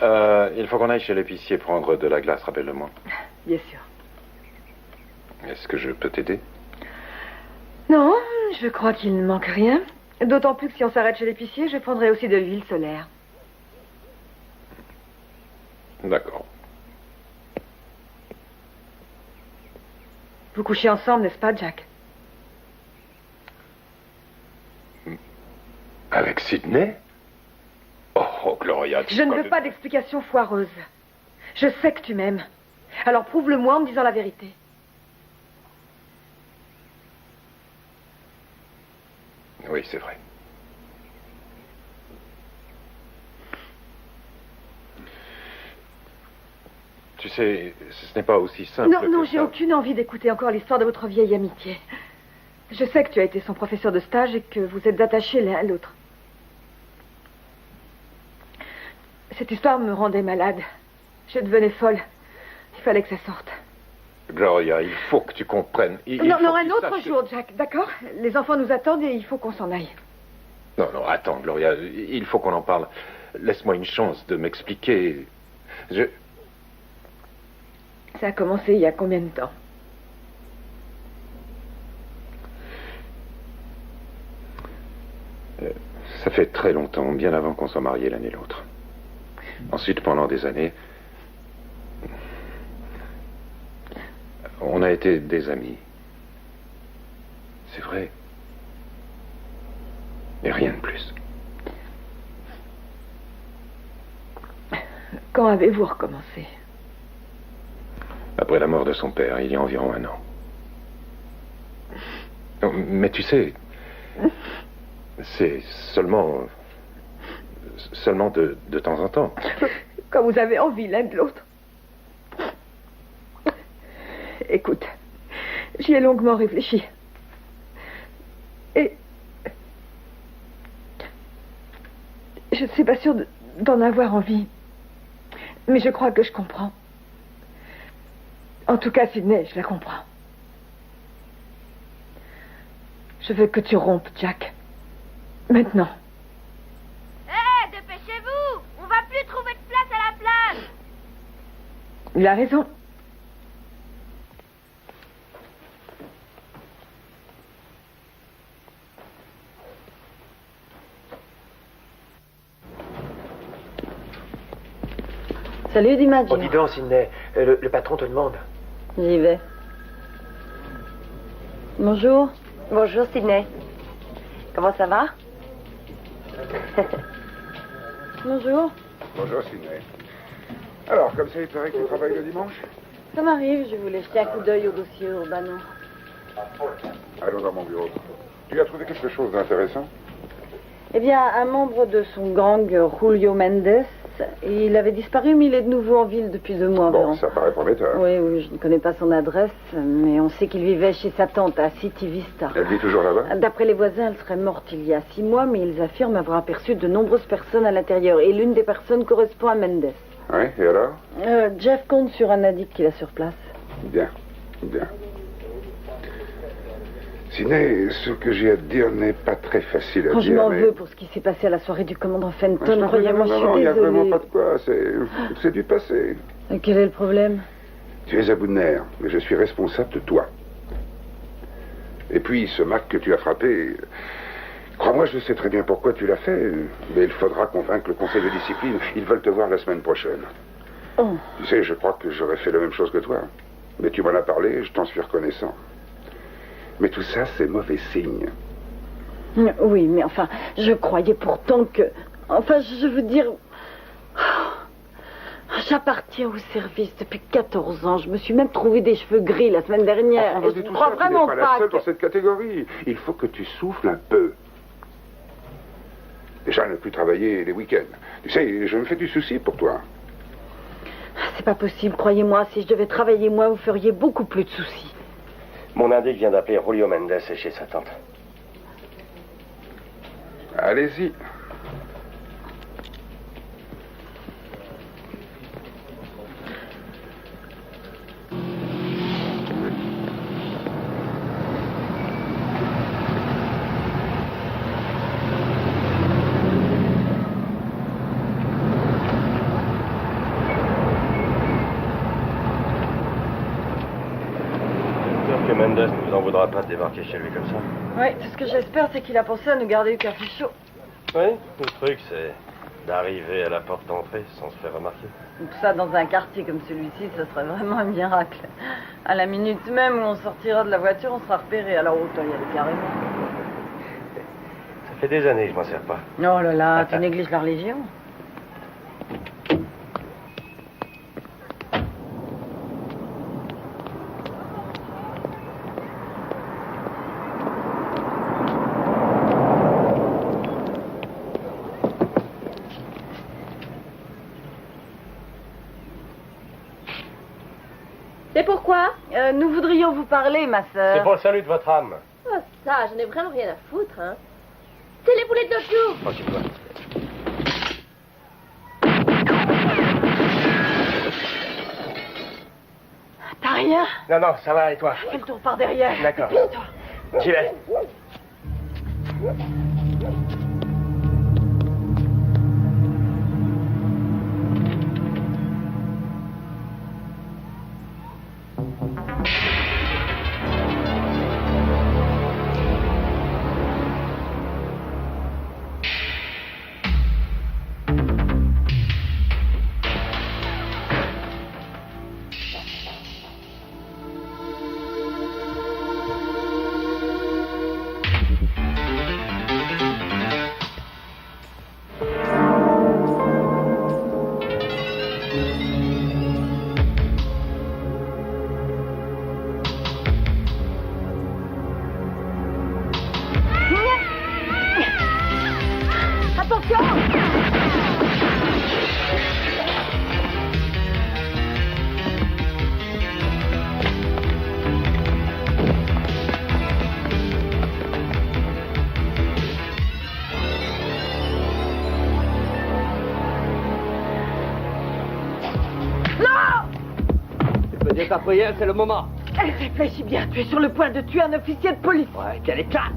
Il faut qu'on aille chez l'épicier prendre de la glace, rappelle-le-moi. Bien sûr. Est-ce que je peux t'aider? Non, je crois qu'il ne manque rien. D'autant plus que si on s'arrête chez l'épicier, je prendrai aussi de l'huile solaire. D'accord. Vous couchez ensemble, n'est-ce pas, Jack? Avec Sydney? Oh, Gloria, Je ne veux pas d'explications foireuses. Je sais que tu m'aimes. Alors prouve-le-moi en me disant la vérité. Oui, c'est vrai. Tu sais, ce n'est pas aussi simple. Non, que j'ai ça. aucune envie d'écouter encore l'histoire de votre vieille amitié. Je sais que tu as été son professeur de stage et que vous êtes attachés l'un à l'autre. Cette histoire me rendait malade. Je devenais folle. Il fallait que ça sorte. Gloria, il faut que tu comprennes. Non, un autre jour, Jack, d'accord? Les enfants nous attendent et il faut qu'on s'en aille. Non, attends, Gloria, il faut qu'on en parle. Laisse-moi une chance de m'expliquer. Ça a commencé il y a combien de temps? Ça fait très longtemps, bien avant qu'on soit mariés l'un et l'autre. Ensuite, pendant des années, on a été des amis. C'est vrai. Et rien de plus. Quand avez-vous recommencé? Après la mort de son père, il y a environ 1 an. Non, mais tu sais, c'est seulement de temps en temps. Quand vous avez envie l'un de l'autre. Écoute, j'y ai longuement réfléchi. Et je ne suis pas sûre d'en avoir envie. Mais je crois que je comprends. En tout cas, Sydney, je la comprends. Je veux que tu rompes, Jack. Maintenant. Hé, dépêchez-vous! On va plus trouver de place à la plage! Il a raison. Salut, DiMaggio. Oh, dis donc, Sydney, le patron te demande. J'y vais. Bonjour. Bonjour, Sydney. Comment ça va? Bonjour. Bonjour, Sydney. Alors, comme ça, il paraît que tu travailles le dimanche? Ça m'arrive, je voulais jeter un coup d'œil au dossier Urbano. Allons dans mon bureau. Tu as trouvé quelque chose d'intéressant? Eh bien, un membre de son gang, Julio Mendes, il avait disparu, mais il est de nouveau en ville depuis 2 mois environ. Bon, ça paraît prometteur. Oui, je ne connais pas son adresse, mais on sait qu'il vivait chez sa tante à City Vista. Elle vit toujours là-bas? D'après les voisins, elle serait morte il y a 6 mois, mais ils affirment avoir aperçu de nombreuses personnes à l'intérieur, et l'une des personnes correspond à Mendes. Oui, et alors? Jeff compte sur un addict qu'il a sur place. Bien. Sydney, ce que j'ai à te dire n'est pas très facile à dire. Je m'en veux pour ce qui s'est passé à la soirée du commandant Fenton. Croyez-moi, je suis Non, il n'y a désolée. vraiment pas de quoi. C'est du passé. Et quel est le problème? Tu es à bout de nerfs, mais je suis responsable de toi. Et puis, ce Mac que tu as frappé, crois-moi, je sais très bien pourquoi tu l'as fait, mais il faudra convaincre le conseil de discipline. Ils veulent te voir la semaine prochaine. Oh. Tu sais, je crois que j'aurais fait la même chose que toi. Mais tu m'en as parlé et je t'en suis reconnaissant. Mais tout ça, c'est mauvais signe. Oui, mais enfin, je croyais pourtant que... Enfin, je veux dire... J'appartiens au service depuis 14 ans. Je me suis même trouvé des cheveux gris la semaine dernière. Enfin, Et je ne crois vraiment pas la seule que... dans cette catégorie. Il faut que tu souffles un peu. Déjà, ne plus travailler les week-ends. Tu sais, je me fais du souci pour toi. C'est pas possible, croyez-moi. Si je devais travailler moins, vous feriez beaucoup plus de soucis. Mon indique vient d'appeler Julio Mendes chez sa tante. Allez-y. Que Mendes ne vous en voudra pas de débarquer chez lui comme ça. Oui, tout ce que j'espère, c'est qu'il a pensé à nous garder le café chaud. Oui, le truc, c'est d'arriver à la porte d'entrée sans se faire remarquer. Tout ça dans un quartier comme celui-ci, ce serait vraiment un miracle. À la minute même où on sortira de la voiture, on sera repéré. Alors autant y aller carrément. Ça fait des années que je m'en sers pas. Oh là là, tu négliges la religion. Et pourquoi? Nous voudrions vous parler, ma sœur. C'est pour le salut de votre âme. Oh, ça, j'en ai vraiment rien à foutre, hein. C'est les poulets de l'autre jour. Tranquille-toi. T'as rien? Non, non, ça va, et toi? Fais le tour par derrière. D'accord. Dépêche-toi. J'y vais. Ta prière, c'est le moment. Réfléchis bien, tu es sur le point de tuer un officier de police. Ouais, quel éclat!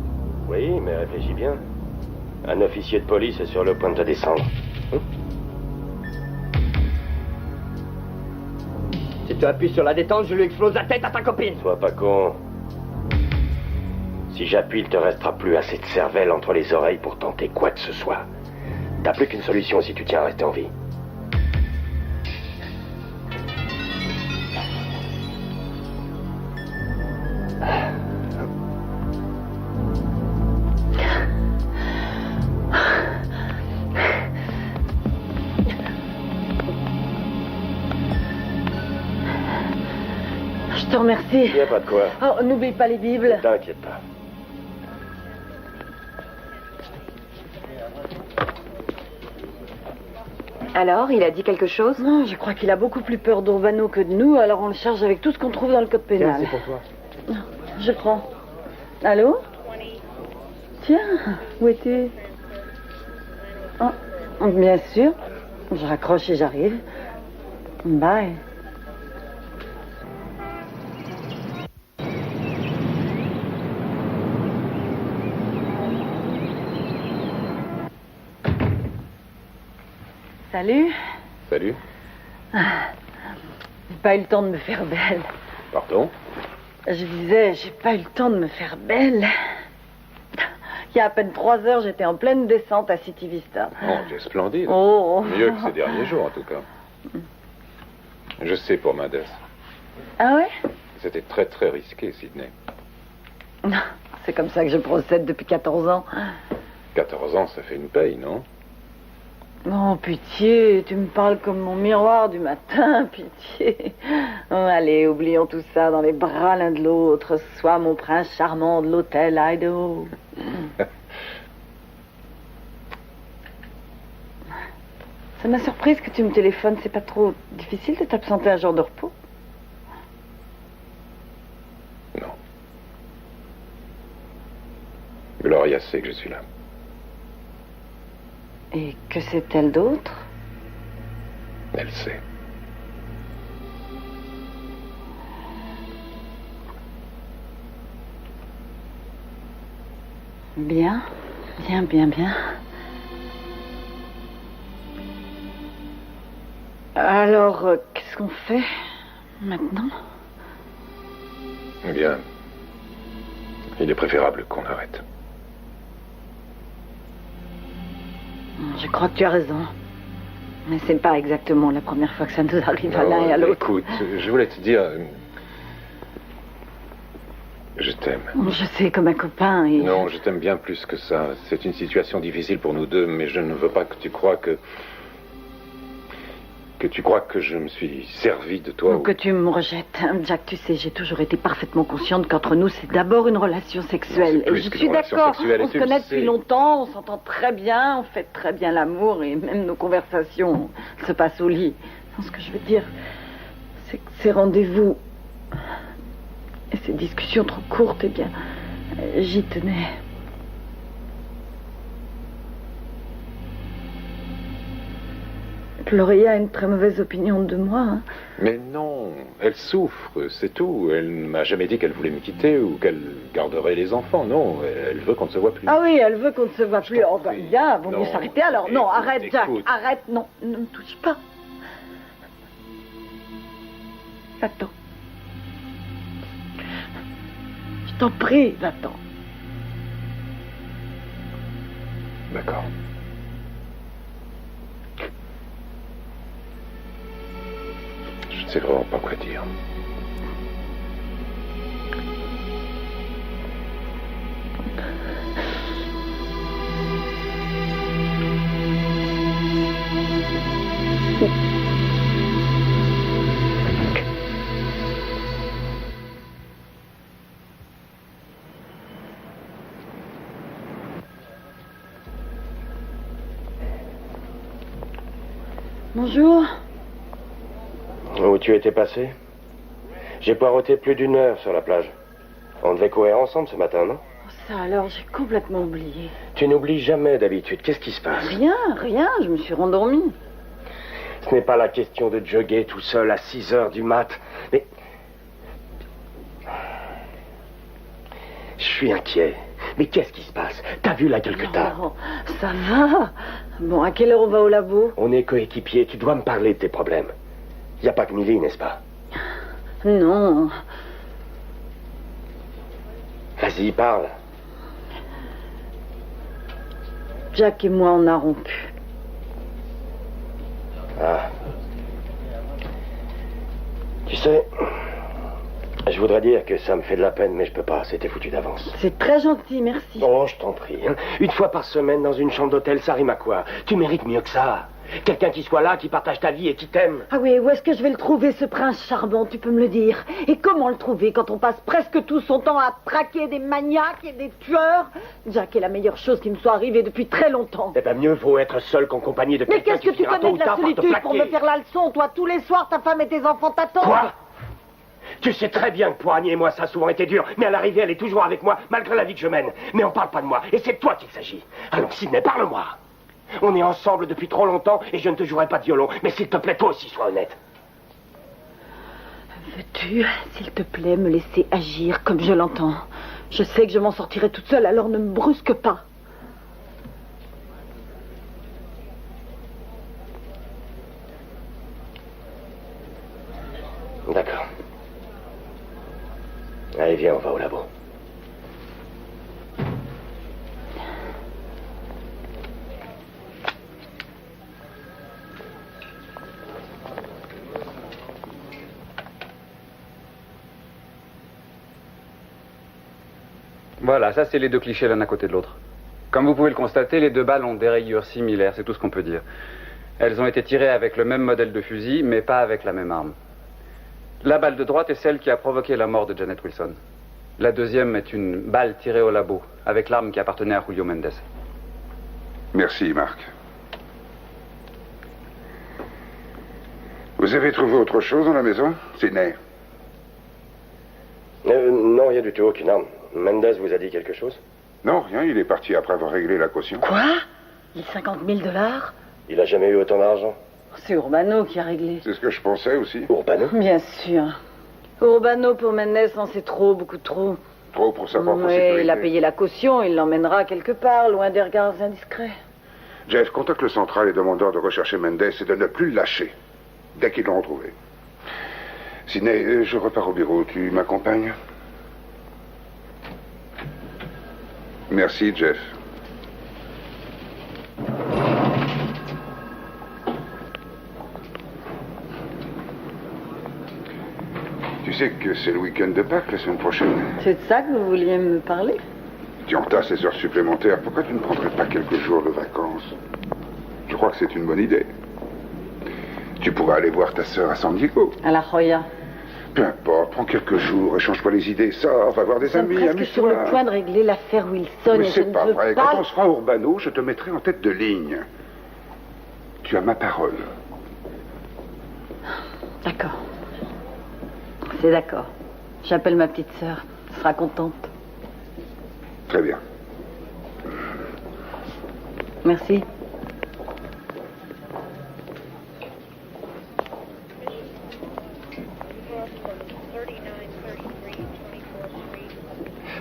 Oui, mais réfléchis bien. Un officier de police est sur le point de te descendre. Si tu appuies sur la détente, je lui explose la tête à ta copine. Sois pas con. Si j'appuie, il te restera plus assez de cervelle entre les oreilles pour tenter quoi que ce soit. T'as plus qu'une solution si tu tiens à rester en vie. Je te remercie. Y a pas de quoi. Oh, n'oublie pas les Bibles. T'inquiète pas. Alors, il a dit quelque chose? Non, je crois qu'il a beaucoup plus peur d'Urbano que de nous, alors on le charge avec tout ce qu'on trouve dans le code pénal. Tiens, c'est pour toi. Je prends. Allô? Tiens, où es-tu? Oh, bien sûr. Je raccroche et j'arrive. Bye. Salut. Salut. J'ai pas eu le temps de me faire belle. Pardon? Je disais, j'ai pas eu le temps de me faire belle. Il y a à peine 3 heures, j'étais en pleine descente à City Vista. Oh, c'est splendide. Oh. Mieux que ces derniers jours, en tout cas. Je sais pour Mendes. Ah ouais? C'était très, très risqué, Sydney. Non, c'est comme ça que je procède depuis 14 ans. 14 ans, ça fait une paye, non? Oh, pitié, tu me parles comme mon miroir du matin, pitié. Oh, allez, oublions tout ça dans les bras l'un de l'autre. Sois mon prince charmant de l'hôtel Idaho. Ça m'a surprise que tu me téléphones. C'est pas trop difficile de t'absenter un jour de repos? Non. suis là. Et que sait-elle d'autre? Elle sait. Bien, bien. Alors, qu'est-ce qu'on fait maintenant? Eh bien, il est préférable qu'on arrête. Je crois que tu as raison. Mais c'est pas exactement la première fois que ça nous arrive à l'un et à l'autre. Écoute, je voulais te dire... Je t'aime. Je sais, comme un copain et... Non, je t'aime bien plus que ça. C'est une situation difficile pour nous deux, mais je ne veux pas que tu crois que tu crois que je me suis servi de toi. Ou que tu me rejettes. Jack, tu sais, j'ai toujours été parfaitement consciente qu'entre nous, c'est d'abord une relation sexuelle. Non, et je suis d'accord, on se connaît depuis longtemps, on s'entend très bien, on fait très bien l'amour, et même nos conversations se passent au lit. Ce que je veux dire, c'est que ces rendez-vous et ces discussions trop courtes, eh bien, j'y tenais. Gloria a une très mauvaise opinion de moi. Hein. Mais non, elle souffre, c'est tout. Elle ne m'a jamais dit qu'elle voulait me quitter ou qu'elle garderait les enfants. Non, elle veut qu'on ne se voit plus. Ah oui, elle veut qu'on ne se voit plus. Oh ben bien, vaut mieux s'arrêter alors. Non, arrête Jack, arrête, non, ne me touche pas. Va-t'en. Je t'en prie, va-t'en. D'accord. Je ne sais vraiment pas quoi dire. Bonjour. Où tu étais passé? J'ai poireauté plus d'1 heure sur la plage. On devait courir ensemble ce matin, non? Ça alors, j'ai complètement oublié. Tu n'oublies jamais d'habitude. Qu'est-ce qui se passe? Rien, je me suis rendormie. Ce n'est pas la question de jogger tout seul à 6 heures du mat, mais... Je suis inquiet. Mais qu'est-ce qui se passe? T'as vu la gueule que t'as? Non, ça va. Bon, à quelle heure on va au labo? On est coéquipiers, tu dois me parler de tes problèmes. Y a pas que Millie, n'est-ce pas? Non. Vas-y, parle. Jack et moi, on a rompu. Ah. Tu sais, je voudrais dire que ça me fait de la peine, mais je peux pas, c'était foutu d'avance. C'est très gentil, merci. Oh, je t'en prie. Hein. 1 fois par semaine dans une chambre d'hôtel, ça rime à quoi? Tu mérites mieux que ça. Quelqu'un qui soit là, qui partage ta vie et qui t'aime. Ah oui, où est-ce que je vais le trouver, ce prince charmant, tu peux me le dire? Et comment le trouver quand on passe presque tout son temps à traquer des maniaques et des tueurs? Jack est la meilleure chose qui me soit arrivée depuis très longtemps. Eh ben, mieux vaut être seul qu'en compagnie de Mais quelqu'un qu'est-ce que tu connais de la solitude pour me faire la leçon? Toi, tous les soirs, ta femme et tes enfants t'attendent. Quoi? Tu sais très bien que pour Annie et moi, ça a souvent été dur, mais à l'arrivée, elle est toujours avec moi, malgré la vie que je mène. Mais on parle pas de moi, et c'est de toi qu'il s'agit. Alors, Sidney, parle-moi. On est ensemble depuis trop longtemps, et je ne te jouerai pas de violon. Mais s'il te plaît, toi aussi, sois honnête. Veux-tu, s'il te plaît, me laisser agir comme je l'entends? Je sais que je m'en sortirai toute seule, alors ne me brusque pas. D'accord. Allez, viens, on va au labo. Voilà, ça c'est les 2 clichés l'un à côté de l'autre. Comme vous pouvez le constater, les 2 balles ont des rayures similaires, c'est tout ce qu'on peut dire. Elles ont été tirées avec le même modèle de fusil, mais pas avec la même arme. La balle de droite est celle qui a provoqué la mort de Janet Wilson. La deuxième est une balle tirée au labo, avec l'arme qui appartenait à Julio Mendes. Merci, Marc. Vous avez trouvé autre chose dans la maison, Sidney? Non, rien du tout, aucune arme. Mendes vous a dit quelque chose? Non, rien, il est parti après avoir réglé la caution. Quoi? Les $50 000? Il a jamais eu autant d'argent. C'est Urbano qui a réglé. C'est ce que je pensais aussi. Urbano? Bien sûr. Urbano pour Mendes, non, c'est trop, beaucoup trop. Trop pour sa propre Oui, sécurité. il a payé la caution, il l'emmènera quelque part, loin des regards indiscrets. Jeff, contacte le central et demande de rechercher Mendes et de ne plus le lâcher. Dès qu'ils l'ont retrouvé. Sidney, je repars au bureau. Tu m'accompagnes? Merci, Jeff. Tu sais que c'est le week-end de Pâques la semaine prochaine. C'est de ça que vous vouliez me parler? Tu entasses les heures supplémentaires. Pourquoi tu ne prendrais pas quelques jours de vacances? Je crois que c'est une bonne idée. Tu pourrais aller voir ta sœur à San Diego. À la Joya. Peu importe, prends quelques jours, échange-toi les idées, sors, va voir des Nous sommes amis, presque sur amuse-toi. le point de régler l'affaire Wilson Mais et je c'est ne pas veux vrai. pas... Quand on sera à Urbano, je te mettrai en tête de ligne. Tu as ma parole. D'accord. C'est d'accord. J'appelle ma petite sœur. Elle sera contente. Très bien. Merci.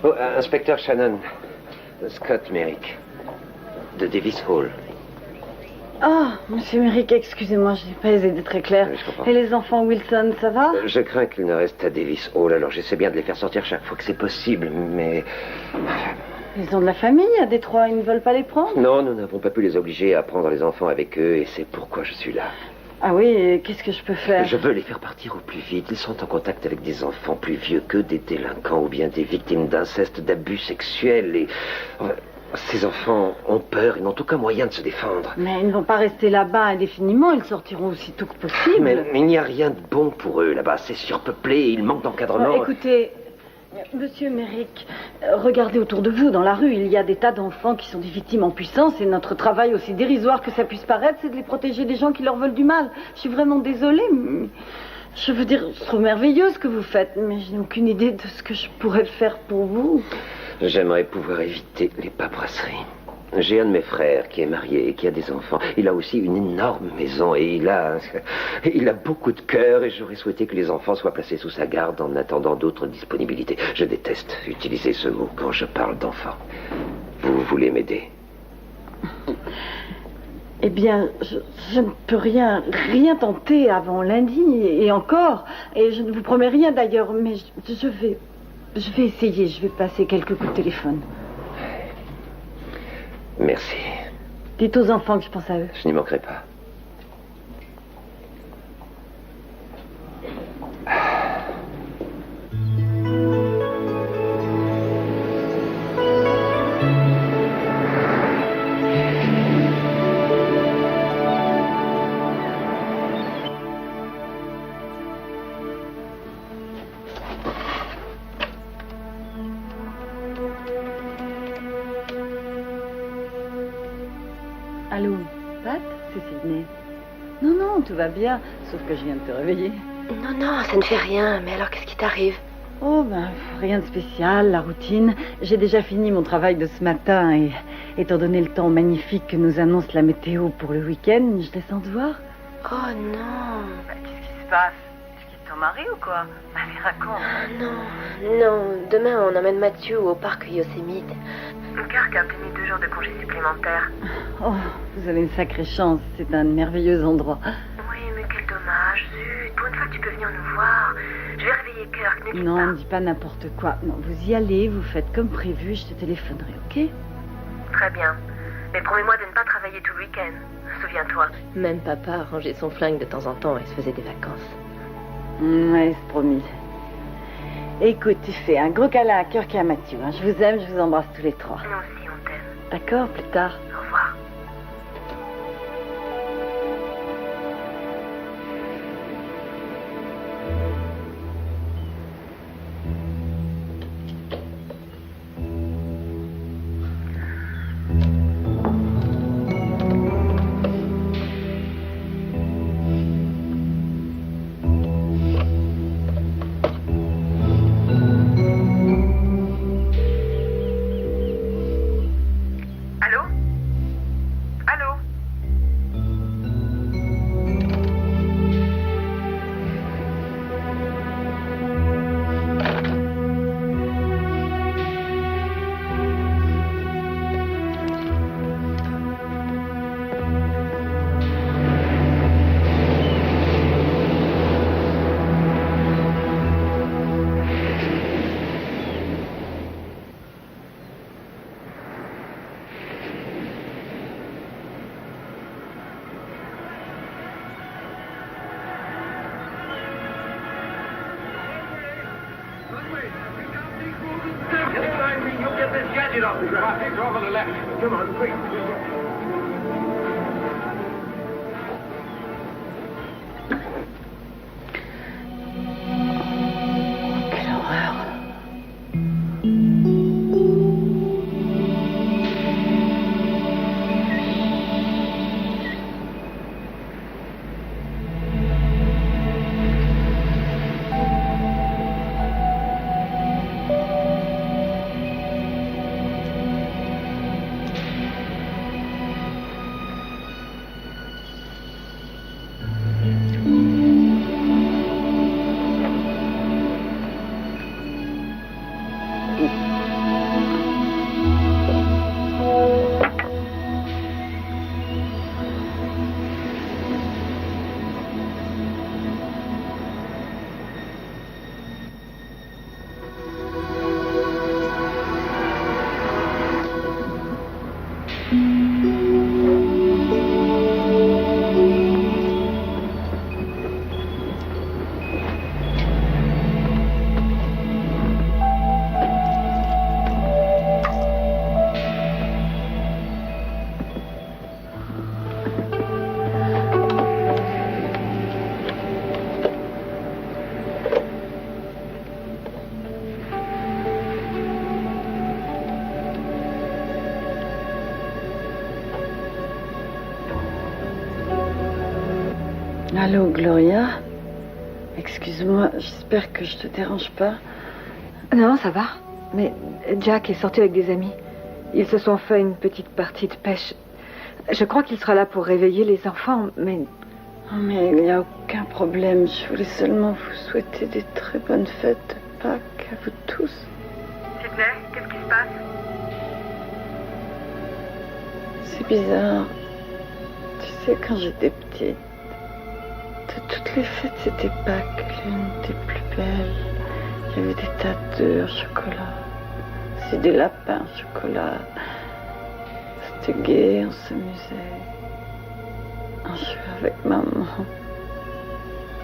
Oh, inspecteur Shannon. Scott Merrick. De Davis Hall. Oh, monsieur Merrick, excusez-moi, je n'ai pas été très claire. Oui, je comprends. Et les enfants Wilson, ça va? Je crains qu'ils ne restent à Davis Hall, alors j'essaie bien de les faire sortir chaque fois que c'est possible, mais... Ils ont de la famille à Détroit, ils ne veulent pas les prendre? Non, nous n'avons pas pu les obliger à prendre les enfants avec eux, et c'est pourquoi je suis là. Ah oui, et qu'est-ce que je peux faire? Je veux les faire partir au plus vite. Ils sont en contact avec des enfants plus vieux que des délinquants ou bien des victimes d'inceste, d'abus sexuels et... Ces enfants ont peur, ils n'ont aucun moyen de se défendre. Mais ils ne vont pas rester là-bas indéfiniment, ils sortiront aussitôt que possible. Mais il n'y a rien de bon pour eux là-bas. C'est surpeuplé, il manque d'encadrement. Écoutez, monsieur Merrick, regardez autour de vous, dans la rue, il y a des tas d'enfants qui sont des victimes en puissance et notre travail, aussi dérisoire que ça puisse paraître, c'est de les protéger des gens qui leur veulent du mal. Je suis vraiment désolée, mais... Je veux dire, je trouve merveilleux ce que vous faites, mais je n'ai aucune idée de ce que je pourrais faire pour vous. J'aimerais pouvoir éviter les paperasseries. J'ai un de mes frères qui est marié et qui a des enfants. Il a aussi une énorme maison et il a beaucoup de cœur et j'aurais souhaité que les enfants soient placés sous sa garde en attendant d'autres disponibilités. Je déteste utiliser ce mot quand je parle d'enfants. Vous voulez m'aider? Eh bien, je ne peux rien tenter avant lundi et encore. Et je ne vous promets rien d'ailleurs, mais je vais essayer. Je vais passer quelques coups de téléphone. Merci. Dites aux enfants que je pense à eux. Je n'y manquerai pas. Allô, Pat? C'est Sidney. Non, tout va bien, sauf que je viens de te réveiller. Non, ça ne fait rien. Mais alors, qu'est-ce qui t'arrive? Oh, ben, rien de spécial, la routine. J'ai déjà fini mon travail de ce matin et, étant donné le temps magnifique que nous annonce la météo pour le week-end, je descends te voir. Oh non. Qu'est-ce qui se passe? Tu quittes ton mari ou quoi? Allez, raconte. Non. Demain, on emmène Mathieu au parc Yosemite. Kirk a obtenu 2 jours de congé supplémentaires. Oh, vous avez une sacrée chance. C'est un merveilleux endroit. Oui, mais quel dommage. Zut, pour une fois que tu peux venir nous voir. Je vais réveiller Kirk, n'hésite Non, pas. ne dis pas n'importe quoi. Non, vous y allez, vous faites comme prévu, je te téléphonerai, ok? Très bien. Mais promets-moi de ne pas travailler tout le week-end. Souviens-toi. Même papa rangeait son flingue de temps en temps et se faisait des vacances. Ouais, c'est promis. Écoute, tu fais un gros câlin à Kirk et à Mathieu. Hein. Je vous aime, je vous embrasse tous les trois. Nous aussi, on t'aime. D'accord, plus tard. Au revoir. it off. Traffic's over the left. Come on, quick. Quelle horreur. Allô, Gloria? Excuse-moi, j'espère que je te dérange pas. Non, ça va. Mais Jack est sorti avec des amis. Ils se sont fait une petite partie de pêche. Je crois qu'il sera là pour réveiller les enfants, mais... Oh, mais il n'y a aucun problème. Je voulais seulement vous souhaiter des très bonnes fêtes de Pâques à vous tous. Sydney, qu'est-ce qui se passe? C'est bizarre. Tu sais, quand j'étais petite, de toutes les fêtes, c'était Pâques, l'une des plus belles. Il y avait des tas d'œufs au chocolat. C'est des lapins au chocolat. C'était gai, on s'amusait. On jouait avec maman.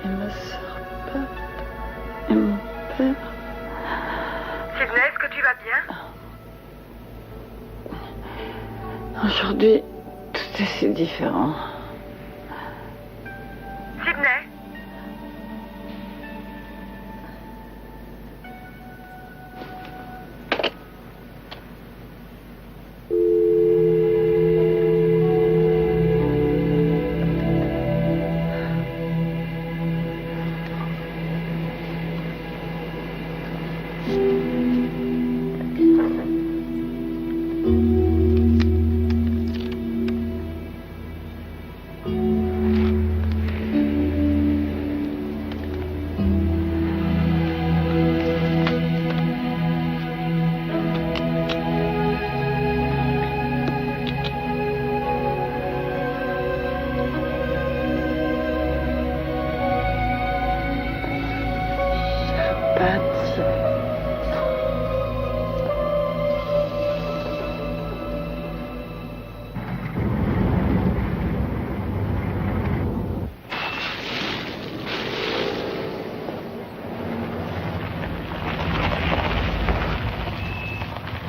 Et ma soeur Pat. Et mon père. Sydney, est-ce que tu vas bien? Aujourd'hui, tout est si différent. Sydney?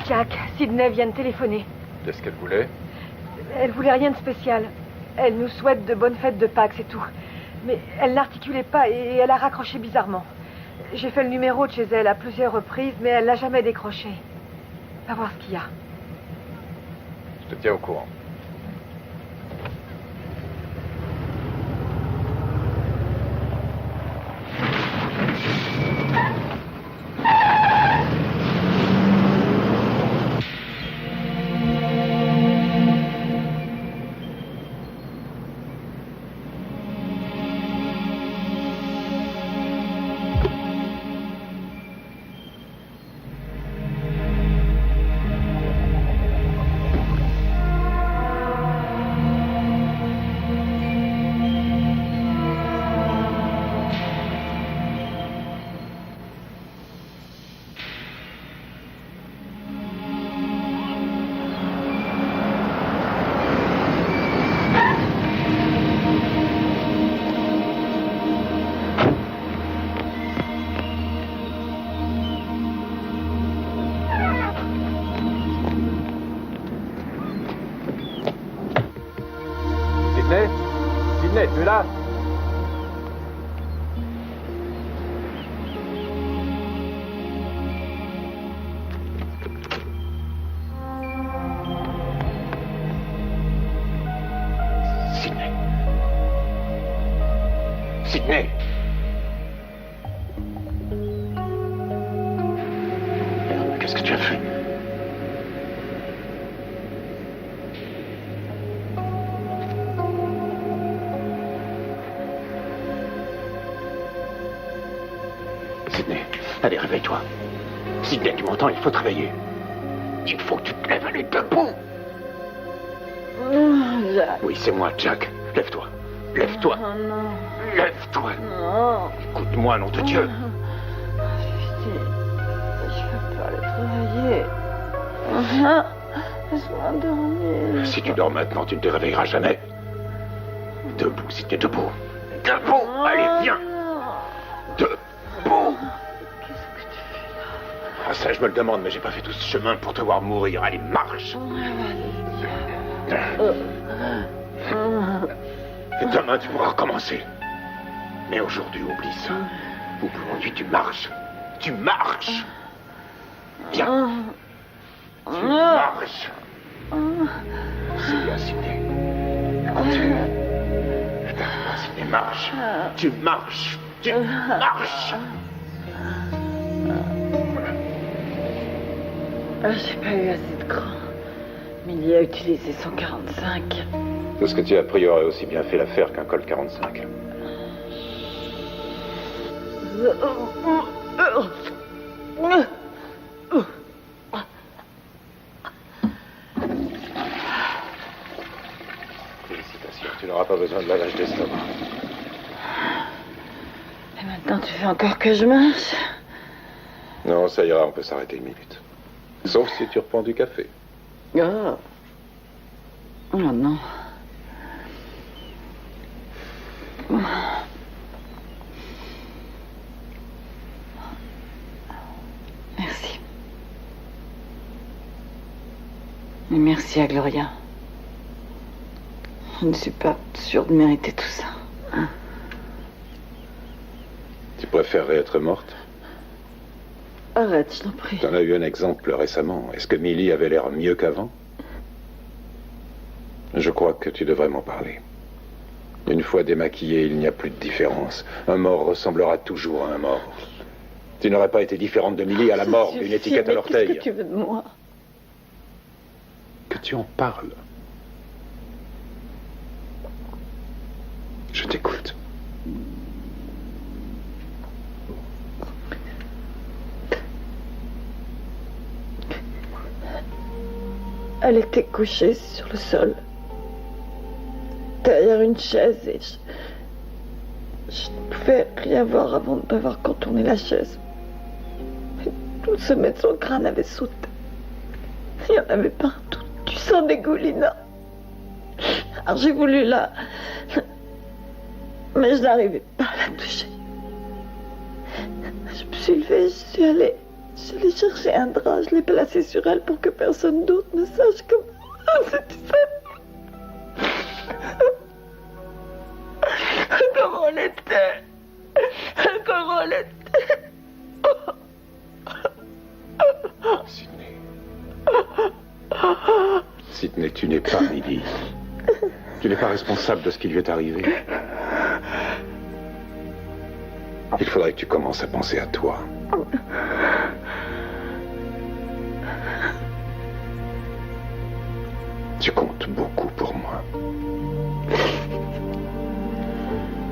Jack, Sydney vient de téléphoner. Qu'est-ce qu'elle voulait? Elle voulait rien de spécial. Elle nous souhaite de bonnes fêtes de Pâques, c'est tout. Mais elle n'articulait pas et elle a raccroché bizarrement. J'ai fait le numéro de chez elle à plusieurs reprises, mais elle n'a jamais décroché. Va voir ce qu'il y a. Je te tiens au courant. Sidney, tu es là? Sidney. Sidney. Merde, qu'est-ce que tu as fait? Sidney, allez, réveille-toi. Sidney, tu m'entends? Il faut te réveiller. Il faut que tu te lèves, allez, debout. Jack. Oui, c'est moi, Jack. Lève-toi. Lève-toi. Oh non. Lève-toi. Non. Écoute-moi, nom de Dieu. Je peux pas le travailler. Laisse-moi dormir. Si tu dors maintenant, tu ne te réveilleras jamais. Debout, Sidney, debout. Debout. Allez, viens. Debout. Ah, ça, je me le demande, mais j'ai pas fait tout ce chemin pour te voir mourir. Allez, marche. Et demain, tu pourras recommencer. Mais aujourd'hui, oublie ça. Aujourd'hui, tu marches. Tu marches. Viens. Tu marches. C'est bien, Sidney. Continue. Je t'arrête pas, Sidney, marche. Tu marches. Tu marches. J'ai pas eu assez de cran. Millie a utilisé son 45. Tout ce que tu as pris aurait aussi bien fait l'affaire qu'un Colt 45. Félicitations, tu n'auras pas besoin de lavage d'estomac. Et maintenant, tu veux encore que je marche? Non, ça ira, on peut s'arrêter une minute. Sauf si tu reprends du café. Oh. Oh non. Merci. Et merci à Gloria. Je ne suis pas sûre de mériter tout ça. Tu préférerais être morte? Arrête, je t'en prie. T'en as eu un exemple récemment. Est-ce que Millie avait l'air mieux qu'avant? Je crois que tu devrais m'en parler. Une fois démaquillé, il n'y a plus de différence. Un mort ressemblera toujours à un mort. Tu n'aurais pas été différente de Millie à la mort d'une étiquette à l'orteil. Qu'est-ce que tu veux de moi? Que tu en parles. Je t'écoute. Elle était couchée sur le sol, derrière une chaise, et je ne pouvais rien voir avant d'avoir contourné la chaise. Et tout le sommet de son crâne avait sauté. Il y en avait partout, du sang dégoulinant. Alors j'ai voulu mais je n'arrivais pas à la toucher. Je me suis levée, je suis allée chercher un drap, je l'ai placé sur elle pour que personne d'autre ne sache comment c'était fait. Comment elle était. Comment elle était. Sidney. Sidney, tu n'es pas Millie. Tu n'es pas responsable de ce qui lui est arrivé. Il faudrait que tu commences à penser à toi. Tu comptes beaucoup pour moi.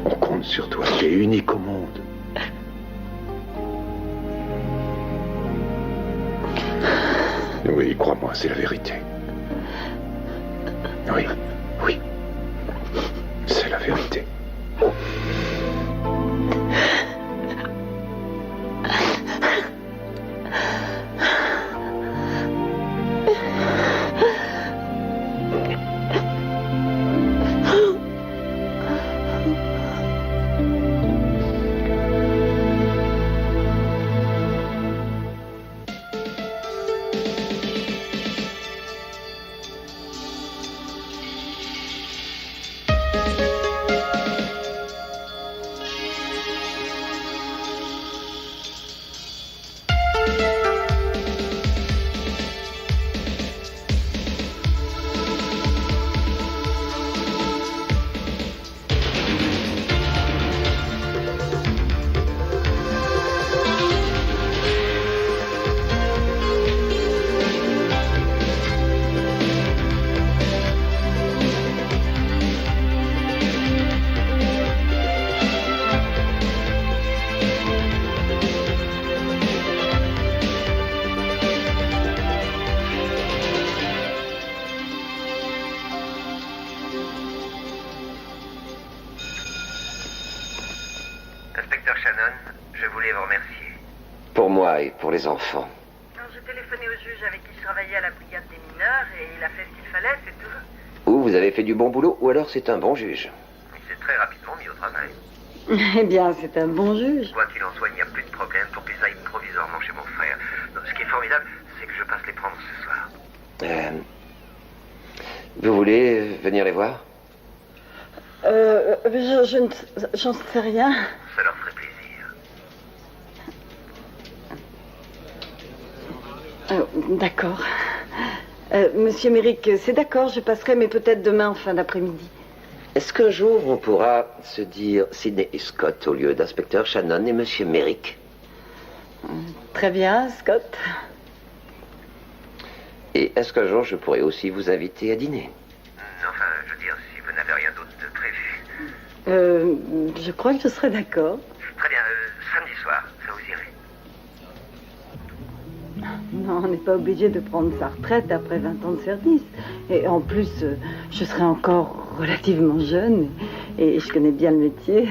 On compte sur toi. Tu es unique au monde. Oui, crois-moi, c'est la vérité. Oui, oui. C'est la vérité. Je voulais vous remercier. Pour moi et pour les enfants. Alors, j'ai téléphoné au juge avec qui je travaillais à la brigade des mineurs et il a fait ce qu'il fallait, c'est tout. Ou vous avez fait du bon boulot, ou alors c'est un bon juge. Il s'est très rapidement mis au travail. Eh bien, c'est un bon juge. Quoi qu'il en soit, il n'y a plus de problème pour qu'ils aillent provisoirement chez mon frère. Donc, ce qui est formidable, c'est que je passe les prendre ce soir. Vous voulez venir les voir? J'en sais rien. Ça leur ferait plaisir. D'accord. Monsieur Merrick, c'est d'accord, je passerai, mais peut-être demain en fin d'après-midi. Est-ce qu'un jour on pourra se dire Sidney et Scott au lieu d'inspecteur Shannon et monsieur Merrick? Très bien, Scott. Et est-ce qu'un jour je pourrais aussi vous inviter à dîner? Enfin, je veux dire, si vous n'avez rien d'autre de prévu. Je crois que je serai d'accord. Très bien, samedi soir, ça vous irait? Non, on n'est pas obligé de prendre sa retraite après 20 ans de service. Et en plus, je serai encore relativement jeune et je connais bien le métier.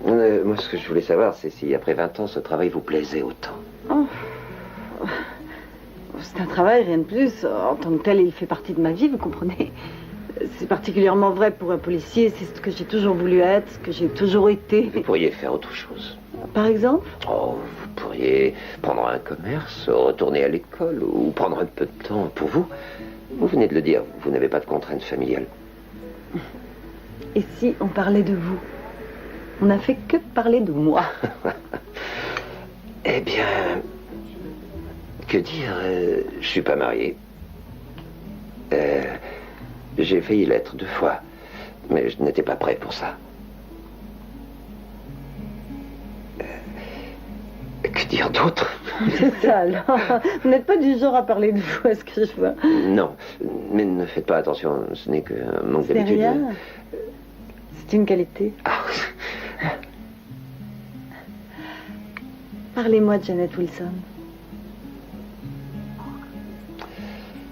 Moi, ce que je voulais savoir, c'est si après 20 ans, ce travail vous plaisait autant. Oh. C'est un travail, rien de plus. En tant que tel, il fait partie de ma vie, vous comprenez? C'est particulièrement vrai pour un policier. C'est ce que j'ai toujours voulu être, ce que j'ai toujours été. Vous pourriez faire autre chose. Par exemple? Oh, vous pourriez prendre un commerce, retourner à l'école ou prendre un peu de temps pour vous. Vous venez de le dire, vous n'avez pas de contraintes familiales. Et si on parlait de vous? On n'a fait que parler de moi. Eh bien, que dire, je suis pas marié. J'ai failli l'être 2 fois, mais je n'étais pas prêt pour ça. Que dire d'autre? C'est ça, alors. Vous n'êtes pas du genre à parler de vous, est-ce que je vois? Non, mais ne faites pas attention, ce n'est qu'un manque d'habitude. C'est rien. C'est une qualité. Parlez-moi de Janet Wilson.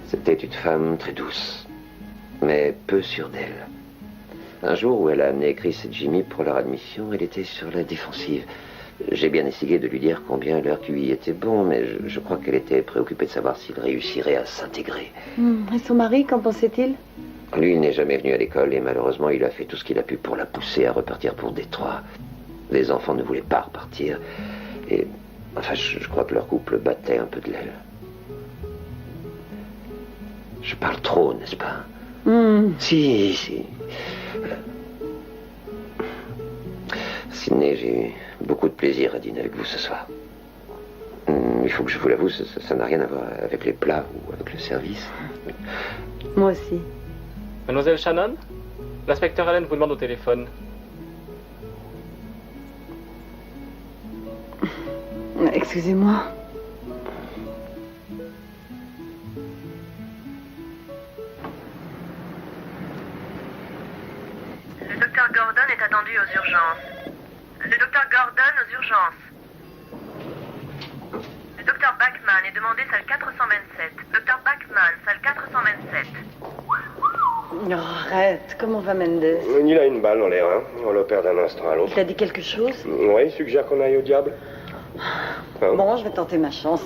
C'était une femme très douce, mais peu sûre d'elle. Un jour où elle a amené Chris et Jimmy pour leur admission, elle était sur la défensive. J'ai bien essayé de lui dire combien leur QI était bon, mais je crois qu'elle était préoccupée de savoir s'il réussirait à s'intégrer. Et son mari, qu'en pensait-il? Lui, il n'est jamais venu à l'école et malheureusement, il a fait tout ce qu'il a pu pour la pousser à repartir pour Détroit. Les enfants ne voulaient pas repartir. Et, enfin, je crois que leur couple battait un peu de l'aile. Je parle trop, n'est-ce pas? Si. Sidney, j'ai eu beaucoup de plaisir à dîner avec vous ce soir. Il faut que je vous l'avoue, ça n'a rien à voir avec les plats ou avec le service. Moi aussi. Mademoiselle Shannon, l'inspecteur Allen vous demande au téléphone. Excusez-moi. Le docteur Gordon est attendu aux urgences. Le docteur Gordon aux urgences. Le docteur Bachman est demandé salle 427. Docteur Bachman, salle 427. Oh, arrête, comment va Mendes? Il a une balle dans les reins. On l'opère d'un instant à l'autre. Il t'a dit quelque chose? Oui, il suggère qu'on aille au diable. Bon, je vais tenter ma chance.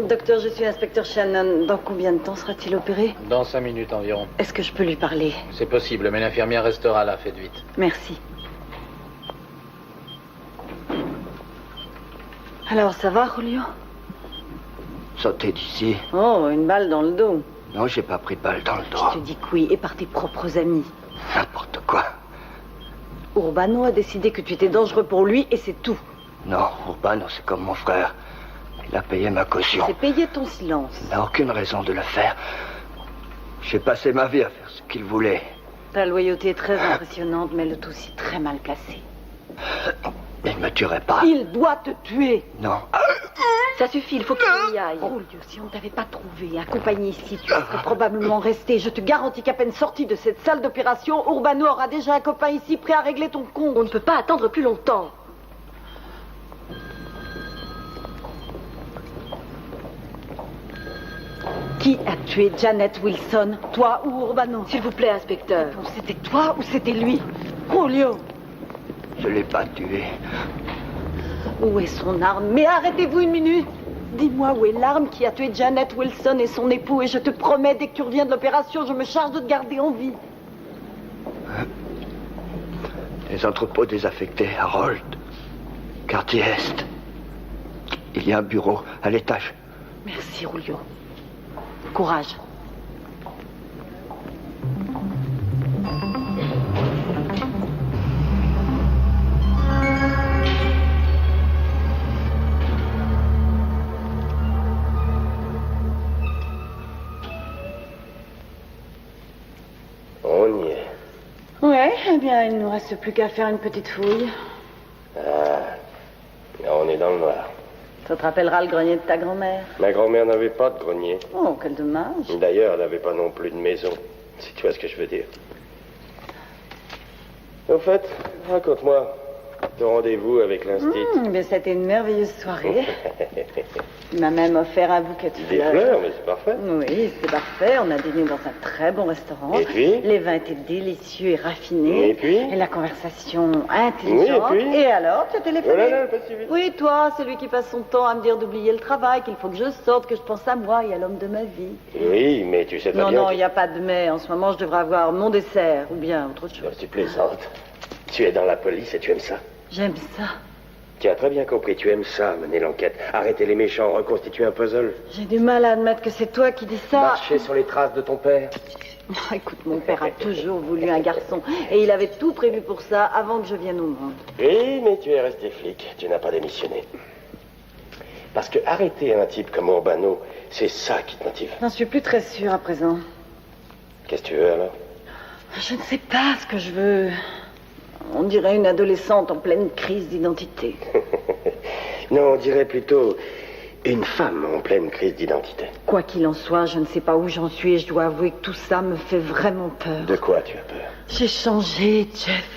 Docteur, je suis inspecteur Shannon. Dans combien de temps sera-t-il opéré? Dans 5 minutes environ. Est-ce que je peux lui parler? C'est possible, mais l'infirmière restera là. Faites vite. Merci. Alors, ça va, Julio? Sauter d'ici. Oh, une balle dans le dos. Non, j'ai pas pris de balle dans le dos. Je te dis que oui, et par tes propres amis. N'importe quoi. Urbano a décidé que tu étais dangereux pour lui, et c'est tout. Non, Urbano, c'est comme mon frère. Il a payé ma caution. C'est payer ton silence. Il n'a aucune raison de le faire. J'ai passé ma vie à faire ce qu'il voulait. Ta loyauté est très impressionnante, mais elle est aussi très mal placée. Il ne me tuerait pas. Il doit te tuer. Non. Ça suffit, il faut qu'il y aille. Oh Dieu, si on ne t'avait pas trouvé, accompagné ici, tu serais probablement resté. Je te garantis qu'à peine sorti de cette salle d'opération, Urbano aura déjà un copain ici prêt à régler ton compte. On ne peut pas attendre plus longtemps. Qui a tué Janet Wilson? Toi ou Urbano? S'il vous plaît, inspecteur. Bon, c'était toi ou c'était lui? Julio! Je l'ai pas tué. Où est son arme? Mais arrêtez-vous une minute. Dis-moi où est l'arme qui a tué Janet Wilson et son époux, et je te promets, dès que tu reviens de l'opération, je me charge de te garder en vie. Les entrepôts désaffectés, Harold. Quartier Est. Il y a un bureau à l'étage. Merci, Julio. Courage. On y est. Ouais, eh bien, il ne nous reste plus qu'à faire une petite fouille. Ah, on est dans le noir. Ça te rappellera le grenier de ta grand-mère. Ma grand-mère n'avait pas de grenier. Oh, quel dommage. D'ailleurs, elle n'avait pas non plus de maison, si tu vois ce que je veux dire. Au fait, raconte-moi ton rendez-vous avec l'Institut. Mais c'était une merveilleuse soirée. Il m'a même offert un bouquet de Des fleurs. fleurs, mais c'est parfait. Oui, c'était parfait. On a dîné dans un très bon restaurant. Et puis les vins étaient délicieux et raffinés. Et puis Et la conversation intelligente. Oui, et puis alors, tu as téléphoné? Oh là là, pas si vite. Oui, toi, celui qui passe son temps à me dire d'oublier le travail, qu'il faut que je sorte, que je pense à moi et à l'homme de ma vie. Oui, mais tu sais très Non, bien... non, il n'y a pas de mais. En ce moment, je devrais avoir mon dessert ou bien autre chose. Tu plaisantes. Tu es dans la police et tu aimes ça. J'aime ça. Tu as très bien compris, tu aimes ça, mener l'enquête. Arrêter les méchants, reconstituer un puzzle. J'ai du mal à admettre que c'est toi qui dis ça. Marcher sur les traces de ton père. Écoute, mon père a toujours voulu un garçon. Et il avait tout prévu pour ça avant que je vienne au monde. Oui, mais tu es resté flic. Tu n'as pas démissionné. Parce que arrêter un type comme Urbano, c'est ça qui te motive. J'en suis plus très sûre à présent. Qu'est-ce que tu veux alors? Je ne sais pas ce que je veux. On dirait une adolescente en pleine crise d'identité. Non, on dirait plutôt une femme en pleine crise d'identité. Quoi qu'il en soit, je ne sais pas où j'en suis et je dois avouer que tout ça me fait vraiment peur. De quoi tu as peur? J'ai changé, Jeff.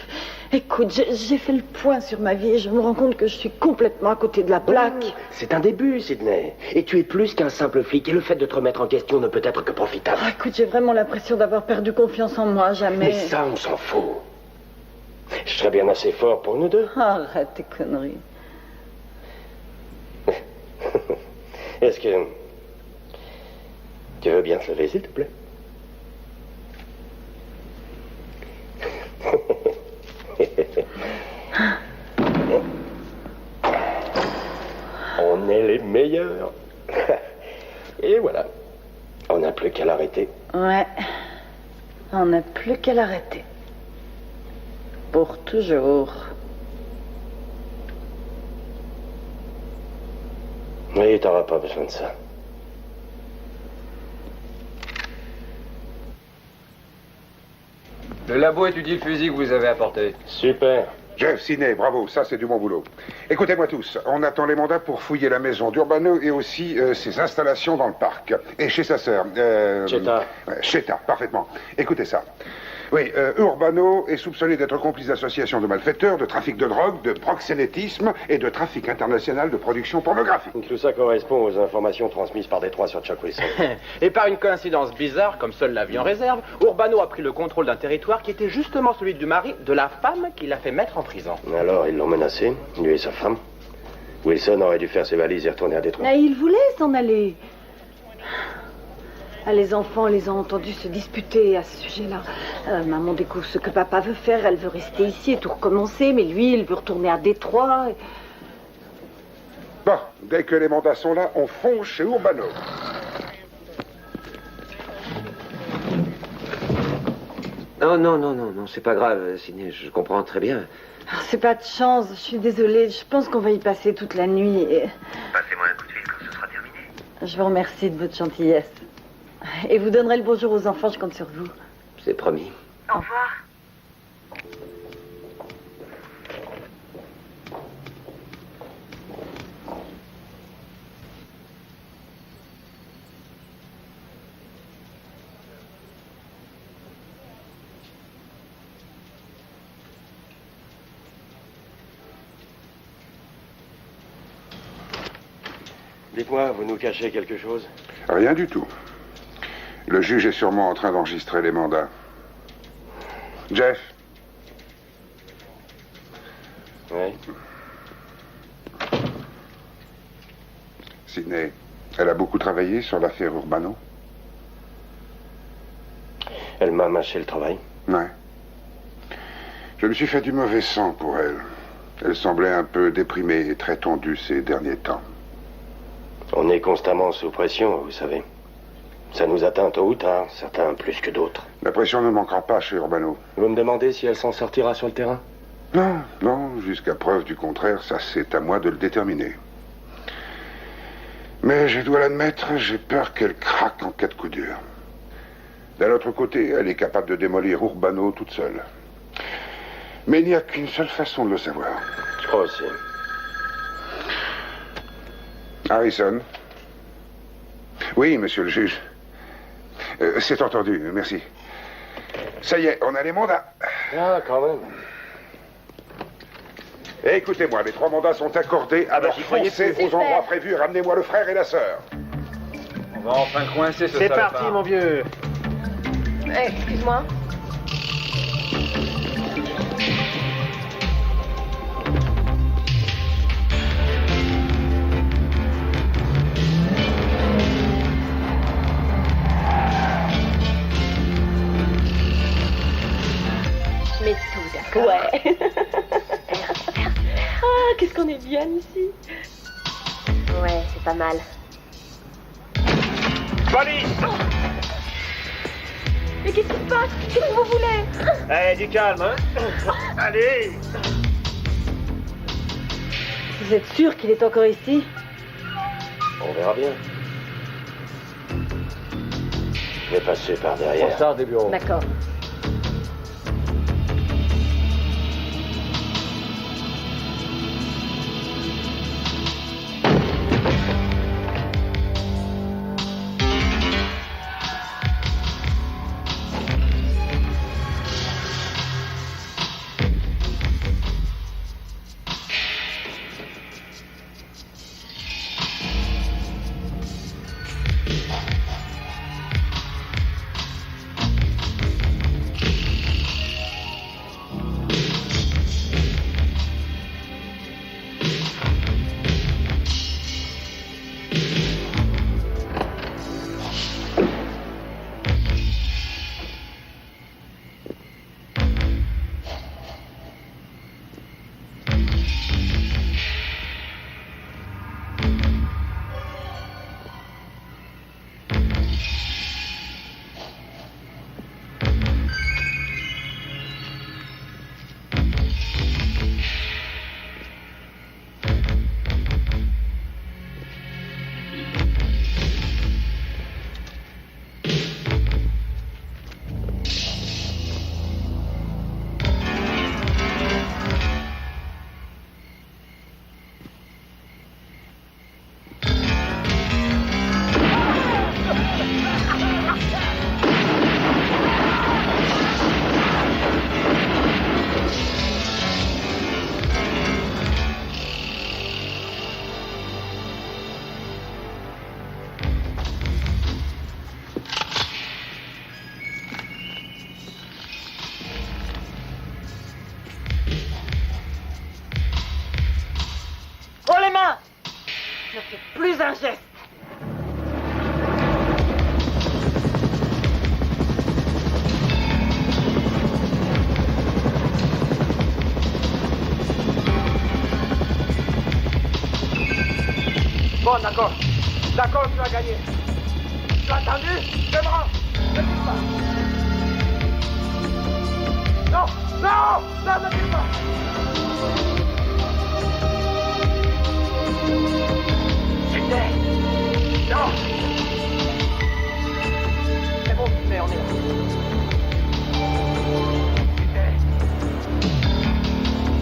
Écoute, j'ai fait le point sur ma vie et je me rends compte que je suis complètement à côté de la plaque. C'est un début, Sidney. Et tu es plus qu'un simple flic. Et le fait de te remettre en question ne peut être que profitable. Ah, écoute, j'ai vraiment l'impression d'avoir perdu confiance en moi, jamais. Mais ça, on s'en fout. Je serais bien assez fort pour nous deux. Arrête tes conneries. Est-ce que... Tu veux bien te lever, s'il te plaît? On est les meilleurs. Et voilà. On n'a plus qu'à l'arrêter. Ouais. On n'a plus qu'à l'arrêter. Pour toujours. Oui, t'auras pas besoin de ça. Le labo étudie le fusil que vous avez apporté. Super. Jeff, Sidney, bravo, ça c'est du bon boulot. Écoutez-moi tous, on attend les mandats pour fouiller la maison d'Urbano et aussi ses installations dans le parc. Et chez sa sœur. Cheta. Cheta, parfaitement. Écoutez ça. Oui, Urbano est soupçonné d'être complice d'associations de malfaiteurs, de trafic de drogue, de proxénétisme et de trafic international de production pornographique. Tout ça correspond aux informations transmises par Détroit sur Chuck Wilson. Et par une coïncidence bizarre, comme seule la vie en réserve, Urbano a pris le contrôle d'un territoire qui était justement celui du mari de la femme qui l'a fait mettre en prison. Alors, ils l'ont menacé, lui et sa femme. Wilson aurait dû faire ses valises et retourner à Détroit. Mais il voulait s'en aller. Ah, les enfants les ont entendus se disputer à ce sujet-là. Maman découvre ce que papa veut faire. Elle veut rester ici et tout recommencer. Mais lui, il veut retourner à Détroit. Bon, dès que les mandats sont là, on fonce chez Urbano. Non, c'est pas grave, Sidney, je comprends très bien. C'est pas de chance, je suis désolée. Je pense qu'on va y passer toute la nuit. Et... Passez-moi un coup de fil quand ce sera terminé. Je vous remercie de votre gentillesse. Et vous donnerez le bonjour aux enfants, je compte sur vous. C'est promis. Au revoir. Dites-moi, vous nous cachez quelque chose? Rien du tout. Le juge est sûrement en train d'enregistrer les mandats. Jeff? Oui. Sydney, elle a beaucoup travaillé sur l'affaire Urbano? Elle m'a mâché le travail. Ouais. Je me suis fait du mauvais sang pour elle. Elle semblait un peu déprimée et très tendue ces derniers temps. On est constamment sous pression, vous savez. Ça nous atteint tôt ou tard, certains plus que d'autres. La pression ne manquera pas chez Urbano. Vous me demandez si elle s'en sortira sur le terrain? Non, non, jusqu'à preuve du contraire, ça c'est à moi de le déterminer. Mais je dois l'admettre, j'ai peur qu'elle craque en cas de coup dur. D'un autre côté, elle est capable de démolir Urbano toute seule. Mais il n'y a qu'une seule façon de le savoir. Je crois aussi. Harrison? Oui, monsieur le juge. C'est entendu, merci. Ça y est, on a les mandats. Ah, quand même. Et écoutez-moi, les 3 mandats sont accordés, alors foncez aux endroits prévus et ramenez-moi le frère et la sœur. On va enfin coincer ce C'est salopard. parti, mon vieux. Excuse-moi. Mais tout d'accord. Ouais. Ah, qu'est-ce qu'on est bien ici. Ouais, c'est pas mal. Police! Mais qu'est-ce qui se passe? Qu'est-ce que vous voulez? Eh, du calme, hein? Allez! Vous êtes sûr qu'il est encore ici? On verra bien. Je vais passer par derrière. On sort des bureaux. D'accord. Ne fais plus un geste. Bon, d'accord. D'accord, tu as gagné. Tu as entendu? C'est bon. Ne bouge pas. Non, non, non, ne bouge pas. Non. C'est bon, mais on est là.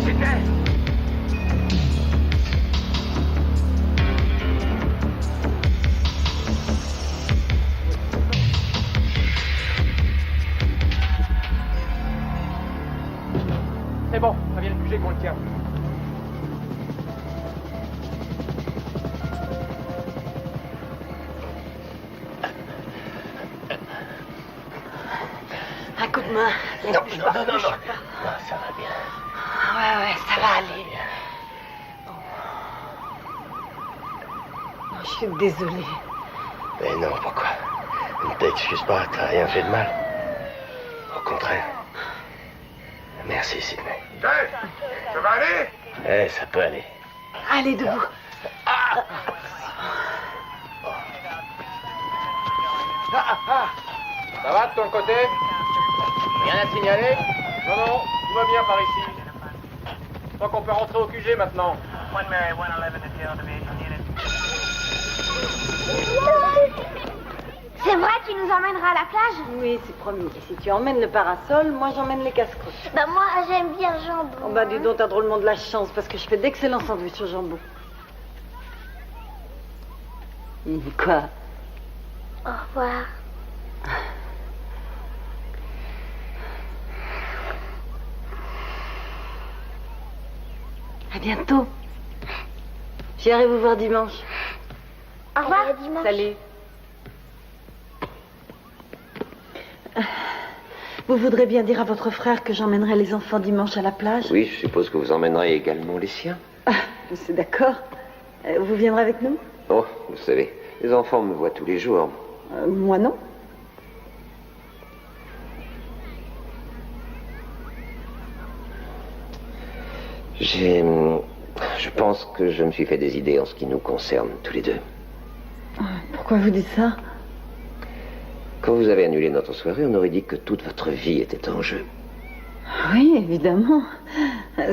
C'était. C'est bon, ça vient de bouger qu'on le tient. Un coup de main. Non, non, non, non, non. Non, ça va bien. Ouais, ça va aller. je suis désolée. Mais non, pourquoi? Ne t'excuse pas, t'as rien fait de mal. Au contraire. Merci, Sidney. Ça va aller? Ça peut aller. Allez, debout. Ça va de ton côté? Rien à signaler? Non, non, tout va bien par ici. Je crois qu'on peut rentrer au QG maintenant. C'est vrai, tu nous emmèneras à la plage? Oui, c'est promis. Et si tu emmènes le parasol, moi j'emmène les casse-croûtes. Bah moi, j'aime bien le jambon. Oh bah dis donc, t'as drôlement de la chance parce que je fais d'excellents sandwichs au jambon. Quoi? Au revoir. À bientôt. J'irai vous voir dimanche. Au revoir. À dimanche. Salut. Vous voudrez bien dire à votre frère que j'emmènerai les enfants dimanche à la plage? Oui, je suppose que vous emmènerez également les siens. C'est d'accord. Vous viendrez avec nous? Oh, vous savez, les enfants me voient tous les jours. Moi non. Je pense que je me suis fait des idées en ce qui nous concerne, tous les deux. Pourquoi vous dites ça? Quand vous avez annulé notre soirée, on aurait dit que toute votre vie était en jeu. Oui, évidemment.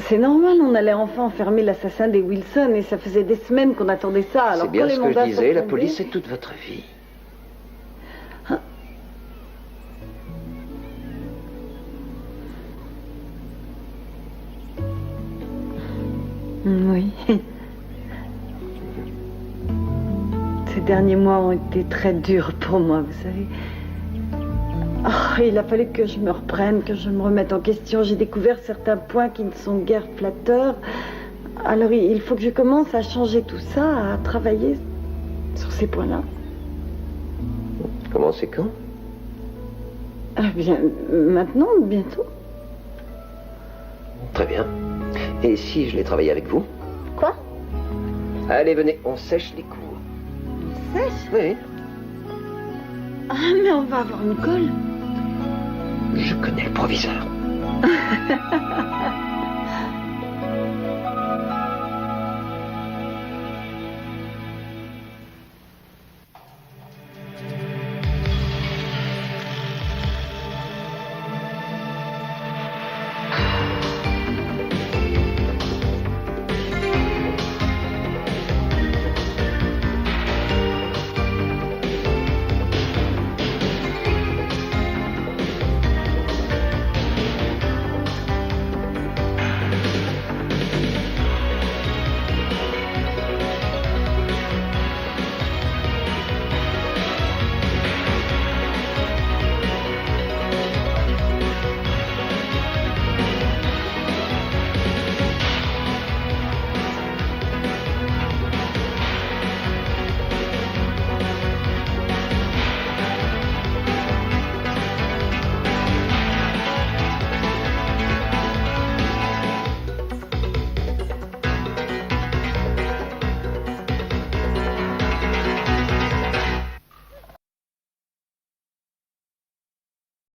C'est normal, on allait enfin enfermer l'assassin des Wilson et ça faisait des semaines qu'on attendait ça. Alors C'est bien quand les ce que je mandats disais, sont la tombés- police, c'est toute votre vie. Oui. Ces derniers mois ont été très durs pour moi, vous savez. Oh, il a fallu que je me reprenne, que je me remette en question. J'ai découvert certains points qui ne sont guère flatteurs. Alors il faut que je commence à changer tout ça, à travailler sur ces points-là. Comment c'est quand? Ah bien, maintenant, bientôt. Très bien. Et si je l'ai travaillé avec vous? Quoi? Allez, venez, on sèche les cours. Sèche? Oui. Ah, mais on va avoir une colle. Je connais le proviseur.